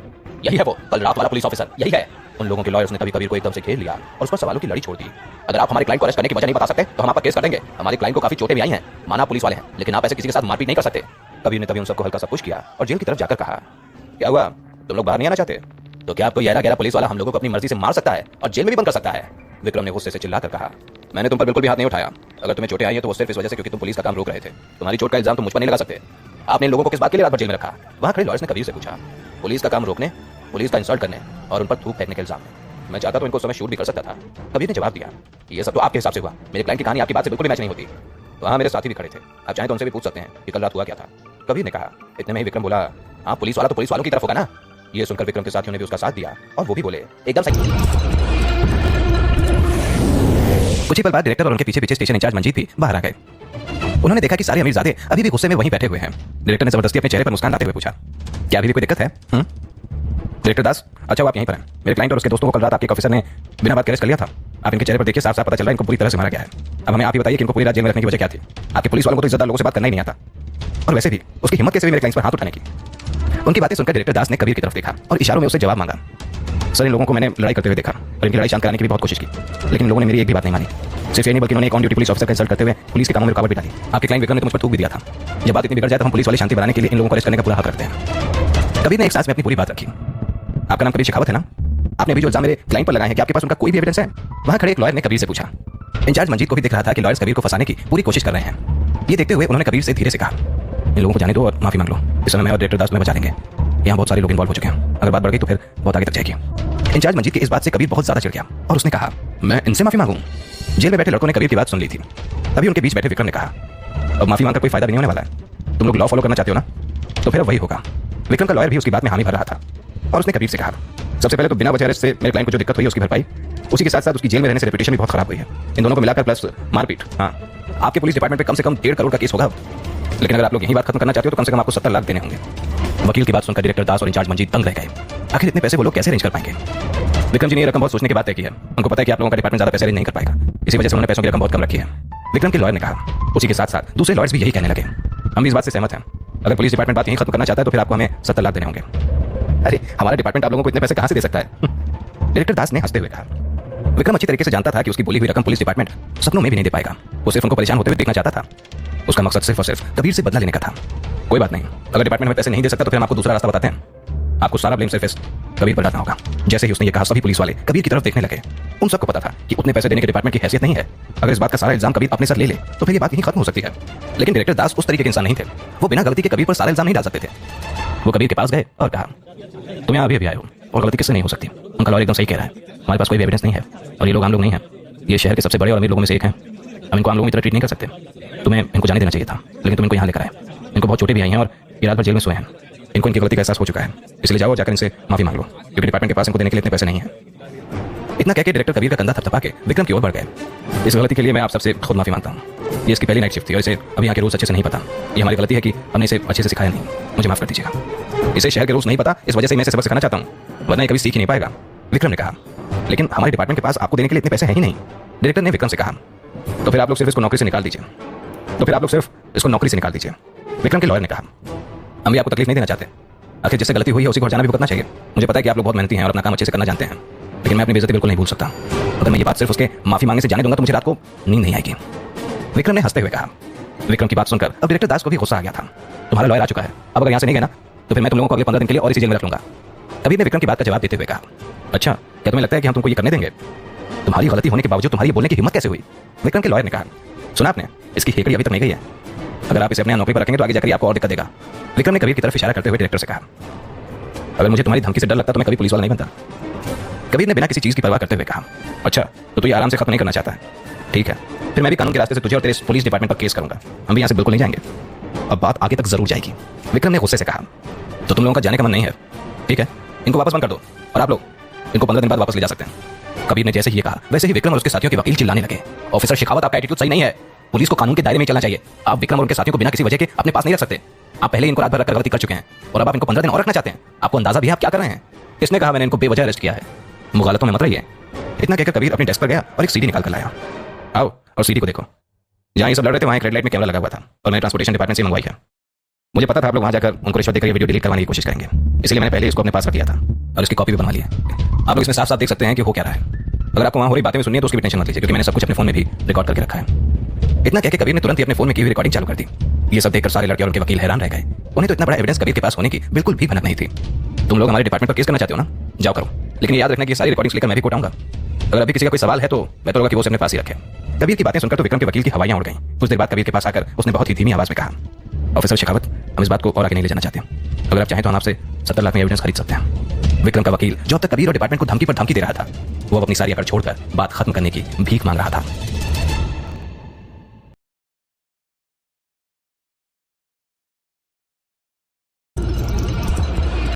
यही है वो कल रात वाला पुलिस ऑफिसर, यही है। उन लोगों के लॉयर्स ने तभी कबीर को एकदम से घेर लिया और उस पर सवालों की लड़ी छोड़ दी। अगर आप हमारे क्लाइंट को अरेस्ट करने की वजह नहीं बता सकते तो हम आपका केस कर देंगे। हमारे क्लाइंट को काफी चोटें भी आई हैं, माना पुलिस वाले हैं, लेकिन आप ऐसे किसी के साथ मारपीट नहीं कर सकते। कबीर ने तभी उन सबको हल्का सा पुश किया और जेल की तरफ जाकर कहा, क्या हुआ, तुम लोग बाहर नहीं आना चाहते? तो क्या आपको गहरा पुलिस वाला हम लोगों को अपनी मर्जी से मार सकता है और जेल में भी बंद कर सकता है? विक्रम ने गुस्से से चिल्लाकर कहा, मैंने तुम पर बिल्कुल भी हाथ नहीं उठाया। अगर तुम्हें चोटें आई है तो वो सिर्फ इस वजह से क्योंकि तुम पुलिस का काम रोक रहे थे। तुम्हारी चोट का इल्जाम तुम मुझ पर नहीं लगा सकते। आपने इन लोगों को किस बात के लिए रात भर जेल में रखा? वहां खड़े लॉयर्स ने कबीर से पूछा। पुलिस का काम रोकने, पुलिस का इंसल्ट करने और उन पर थूक फेंकने के इल्जाम में। मैं चाहता तो इनको उस समय शूट भी कर सकता था। कबीर ने जवाब दिया, ये सब तो आपके हिसाब से हुआ, मेरे क्लाइंट की कहानी आपकी बात से बिल्कुल भी मैच नहीं होती। वहां मेरे साथी भी खड़े थे, आप चाहें तो उनसे भी पूछ सकते हैं कि कल रात हुआ क्या था। कबीर ने कहा। इतने में ही विक्रम बोला, हाँ पुलिस वाला तो पुलिस वालों की तरफ होगा ना। ये सुनकर विक्रम के साथियों ने भी उसका साथ दिया और वो भी बोले, एकदम सही। कुछ ही पल बाद डायरेक्टर और उनके पीछे पीछे स्टेशन इंचार्ज मंजीत भी बाहर आ गए। उन्होंने देखा कि सारे अमीरजादे अभी भी गुस्से में वहीं बैठे हुए हैं। डायरेक्टर ने जबरदस्ती अपने चेहरे पर मुस्कान लाते हुए पूछा, क्या अभी भी कोई दिक्कत है? डायरेक्टर दास, अच्छा आप यहीं पर हैं। मेरे क्लाइंट और उसके दोस्तों को कल रात आपके ऑफिसर ने बिना बात के अरेस्ट कर लिया था। आप इनके चेहरे पर देखिए, साफ साफ पता चल रहा है इनको पूरी तरह से मारा गया है। अब हमें आप ही बताइए कि इनको पूरी रात जेल में रखने की वजह क्या थी? आपके पुलिस वालों को तो इज्जतदार लोगों से बात करना ही नहीं आता, और वैसे भी उसकी हिम्मत कैसे हुई मेरे क्लाइंट पर हाथ उठाने की? उनकी बातें सुनकर डायरेक्टर दास ने कबीर की तरफ देखा और इशारों में उससे जवाब मांगा। सर, इन लोगों को मैंने लड़ाई करते हुए देखा और इनकी लड़ाई शांत कराने की भी बहुत कोशिश की, लेकिन लोगों ने मेरी एक भी बात नहीं मानी। सिर्फ ये नहीं बल्कि उन्होंने एक ऑन ड्यूटी पुलिस ऑफिसर का इंसल्ट करते हुए पुलिस के कामों में रुकावट भी डाली। आपके क्लाइंट विक्रम ने तो मुझ पर थूक भी दिया था। जब बात इतनी बिगड़ जाए तो हम पुलिस वाली शांति बनाने के लिए इन लोगों को अरेस्ट करने का पूरा हक रखते हैं। कबीर ने एक सांस में अपनी पूरी बात रखी। आपका नाम कबीर शेखावत है ना? आपने अभी जो इल्जाम मेरे क्लाइंट पर लगाए हैं, क्या आपके पास उनका कोई भी एविडेंस है? वहां खड़े एक लॉयर ने कबीर से पूछा। इंचार्ज मंजीत को भी दिख रहा था कि लॉयर्स कबीर को फंसाने की पूरी कोशिश कर रहे हैं। ये देखते हुए उन्होंने कबीर से धीरे से कहा, इन लोगों को जाने दो और माफी मांग लो। इस समय मैं और डायरेक्टर दास में बचा लेंगे। यहाँ बहुत सारे लोग इन्वॉल्व हो चुके हैं, अगर बात बढ़ गई तो फिर बहुत आगे तक जाएगी। इंचार्ज मंजीत की इस बात से कबीर बहुत ज्यादा चिढ़ गया और उसने कहा, मैं इनसे माफी मांगूं? जेल में बैठे लड़कों ने कबीर की बात सुन ली थी। तभी उनके बीच बैठे विक्रम ने कहा, अब माफी मांगकर कोई फायदा नहीं होने वाला है। तुम लोग लॉ फॉलो करना चाहते हो ना, तो फिर अब वही होगा। विक्रम का लॉयर भी उसकी बात में हामी भर रहा था और उसने कबीर से कहा, सबसे पहले तो बिना वजह अरेस्ट से मेरे क्लाइंट को जो दिक्कत हुई है उसकी भरपाई, उसी के साथ साथ उसकी जेल में रहने से रेपुटेशन भी बहुत खराब हुई है। इन दोनों को मिलाकर प्लस मारपीट, हाँ आपके पुलिस डिपार्टमेंट पे कम से कम 1.5 करोड़ का केस होगा। लेकिन अगर आप लोग यही बात खत्म करना चाहते हो तो कम से कम आपको 70 लाख देने होंगे। वकील की बात सुनकर डायरेक्टर दास और इंचार्ज मंजीत दंग रह गए। आखिर इतने पैसे वो लोग कैसे अरेंज कर पाएंगे? विक्रम जी ने ये रकम बहुत सोचने की बात तय की है। उनको पता है कि आप लोगों का डिपार्टमेंट ज्यादा पैसे अरेंज नहीं कर पाएगा, इसी वजह से उन्होंने पैसों की रकम बहुत कम रखी है। विक्रम के लॉयर ने कहा। उसी के साथ साथ दूसरे लॉयर्स भी यही कहने लगे। हम भी इस बात से सहमत हैं। अगर पुलिस डिपार्टमेंट बात यही खत्म करना चाहता है तो फिर आपको हमें 70 लाख देने होंगे। अरे हमारा डिपार्टमेंट आप लोगों को इतने पैसे कहां से दे सकता है? डायरेक्टर दास ने हंसते हुए कहा। विक्रम अच्छी तरीके से जानता था कि उसकी बोली हुई रकम पुलिस डिपार्टमेंट सपनों में भी नहीं दे पाएगा। वो सिर्फ उनको परेशान होते हुए देखना चाहता था। उसका मकसद सिर्फ और सिर्फ कबीर से बदला लेने का था। कोई बात नहीं, अगर डिपार्टमेंट में पैसे नहीं दे सकता तो फिर हम आपको दूसरा रास्ता बताते हैं। आपको सारा ब्लेम सिर्फ कबीर पर डालना होगा। जैसे ही उसने ये कहा, सभी पुलिस वाले कबीर की तरफ देखने लगे। उन सबको पता था कि उतने पैसे देने के डिपार्टमेंट की हैसियत नहीं है। अगर इस बात का सारा इल्जाम कबीर अपने सर ले ले तो फिर ये बात यहीं खत्म हो सकती है। लेकिन डायरेक्टर दास उस तरीके के इंसान नहीं थे। वो बिना गलती के कबीर पर सारा इल्जाम नहीं डाल सकते थे। वो कबीर के पास गए और कहा, तुम यहाँ अभी आए हो और गलती किससे नहीं हो सकती? उनका लॉयर एकदम सही कह रहा है, हमारे पास कोई भी एविडेंस नहीं है और ये लोग आम लोग नहीं है। ये शहर के सबसे बड़े और अमीर लोगों में से एक हैं। हम इनको आम लोगों की तरह ट्रीट नहीं कर सकते। तुम्हें इनको जाने देना चाहिए था, लेकिन तुम इनको यहाँ लेकर आए। इनको बहुत चोटें भी आई हैं और ये रात भर जेल में सोए हैं। इनको इनकी गलती का एहसास हो चुका है, इसलिए जाओ जाकर इनसे माफी मांग लो, क्योंकि डिपार्टमेंट के पास इनको देने के लिए इतने पैसे नहीं है। इतना कहकर डायरेक्टर कबीर का कंधा थपथपा के विक्रम की ओर बढ़ गए। इस गलती के लिए मैं आप सबसे खुद माफी मांगता हूँ। ये इसकी पहली नाइट शिफ्ट थी और इसे अभी यहाँ के रूल्स अच्छे से नहीं पता। ये हमारी गलती है कि हमने इसे अच्छे से सिखाया नहीं। मुझे माफ कर दीजिएगा। इसे शहर के रूल्स नहीं पता, इस वजह से मैं इसे सबक सिखाना चाहता हूँ, वरना ये कभी सीख ही नहीं पाएगा। विक्रम ने कहा, लेकिन हमारे डिपार्टमेंट के पास आपको देने के लिए इतने पैसे हैं ही नहीं। डायरेक्टर ने विक्रम से कहा, तो फिर आप लोग सिर्फ इसको नौकरी से निकाल दीजिए। विक्रम के लॉयर ने कहा, हम भी आपको तकलीफ नहीं देना चाहते। आखिर जिससे गलती हुई है उसी को हर्जाना भी भुगतना चाहिए। मुझे पता है कि आप लोग बहुत मेहनती हैं और अपना काम अच्छे से करना जानते हैं, लेकिन मैं अपनी बेइज्जती बिल्कुल नहीं भूल सकता। अगर मैं ये बात सिर्फ उसके माफी मांगने से जाने दूंगा तो मुझे रात को नींद नहीं आएगी। विक्रम ने हंसते हुए कहा। विक्रम की बात सुनकर अब डायरेक्टर दास को भी गुस्सा आ गया था। तुम्हारा लॉयर आ चुका है, अब अगर यहाँ से नहीं गए ना तो फिर मैं तुम लोगों को अगले 15 दिन के लिए और इसी जेल में रख लूंगा। कबीर ने विक्रम की बात का जवाब देते हुए कहा, अच्छा क्या तुम्हें लगता है कि हम तुमको ये करने देंगे? तुम्हारी गलती होने के बावजूद तुम्हारी बोलने की हिम्मत कैसे हुई? विक्रम के लॉयर ने कहा, सुना आपने, इसकी हेकड़ी अभी तक नहीं गई है। अगर आप इसे अपने नौकरी पर रखेंगे तो आगे जाकर आपको और दिक्कत देगा। विक्रम ने कबीर की तरफ इशारा करते हुए डायरेक्टर से कहा, अगर मुझे तुम्हारी धमकी से डर लगता तो मैं कभी पुलिस वाला नहीं बनता। कबीर ने बिना किसी चीज की परवाह करते हुए कहा, अच्छा तो ये आराम से खत्म नहीं करना चाहता है? ठीक है, फिर मैं भी कानून के रास्ते से तुझे और तेरे पुलिस डिपार्टमेंट पर केस करूंगा। हम भी यहाँ से बिल्कुल नहीं जाएंगे। अब बात आगे तक जरूर जाएगी। विक्रम ने गुस्से से कहा, तो तुम लोगों का जाने का मन नहीं है? ठीक है, इनको वापस बंद कर दो और आप लोग इनको 15 दिन बाद वापस ले जा सकते हैं। कबीर ने जैसे ही ये कहा वैसे ही विक्रम और उसके साथियों के वकील चिल्लाने लगे, ऑफिसर शेखावत आपका एटीट्यूड सही नहीं है। पुलिस को कानून के दायरे में चलना चाहिए। आप विक्रम और उनके साथियों को बिना किसी वजह के अपने पास नहीं रख सकते। आप पहले इनको रात भर रखकर गलती कर चुके हैं और अब आप इनको 15 दिन और रखना चाहते हैं। आपको अंदाजा भी है आप क्या कर रहे हैं? इसने कहा, मैंने इनको बेवजह अरेस्ट किया है, मुगालतों में मत रहिए। इतना कहकर कबीर अपने डेस्क पर गया और एक सीडी निकाल कर लाया। आओ और सीडी को देखो। जहाँ ये सब लड़ रहे थे वहाँ एक रेड लाइट में कैमरा लगा हुआ था और मैंने ट्रांसपोर्टेशन डिपार्टमेंट से मंगवाई है। मुझे पता था आप लोग वहाँ जाकर उनको रिश्वत देकर ये वीडियो डिलीट करवाने की कोशिश करेंगे, इसलिए मैंने पहले इसको अपने पास रख लिया था और इसकी कॉपी भी बनवा ली है। आप लोग इसमें साफ साफ देख सकते हैं कि हो क्या रहा है। अगर आपको वहां हो रही बातें भी सुननी है तो उसकी भी टेंशन मत लीजिए, क्योंकि मैंने सब कुछ अपने फोन में भी रिकॉर्ड करके रखा है। इतना कहकर कबीर ने तुरंत ही अपने फोन में की हुई रिकॉर्डिंग चालू कर दी। ये सब देखकर सारे लड़के और उनके वकील हैरान रह गए। उन्हें तो इतना बड़ा एविडेंस कबीर के पास होने की बिल्कुल भी भनक नहीं थी। तुम लोग हमारे डिपार्टमेंट पर केस करना चाहते हो ना, जाओ करो, लेकिन याद रखना कि सारी रिकॉर्डिंग्स लेकर मैं भी कोर्ट आऊंगा। अगर अभी किसी का कोई सवाल है तो बेहतर होगा कि वो अपने पास ही रखे। कबीर की बातें सुनकर तो विक्रम के वकील की हवाइयां उड़ गईं। कुछ देर बाद कबीर के पास आकर उसने बहुत ही धीमी आवाज में कहा, ऑफिसर शेखावत, हम इस बात को और आगे नहीं ले जाना चाहते। अगर आप चाहें तो हम आपसे 70 लाख में एविडेंस खरीद सकते हैं। विक्रम का वकील जो अब तक कबीर और डिपार्टमेंट को धमकी पर धमकी दे रहा था, वो अब अपनी सारी अकड़ छोड़कर बात खत्म करने की भीख मांग रहा था।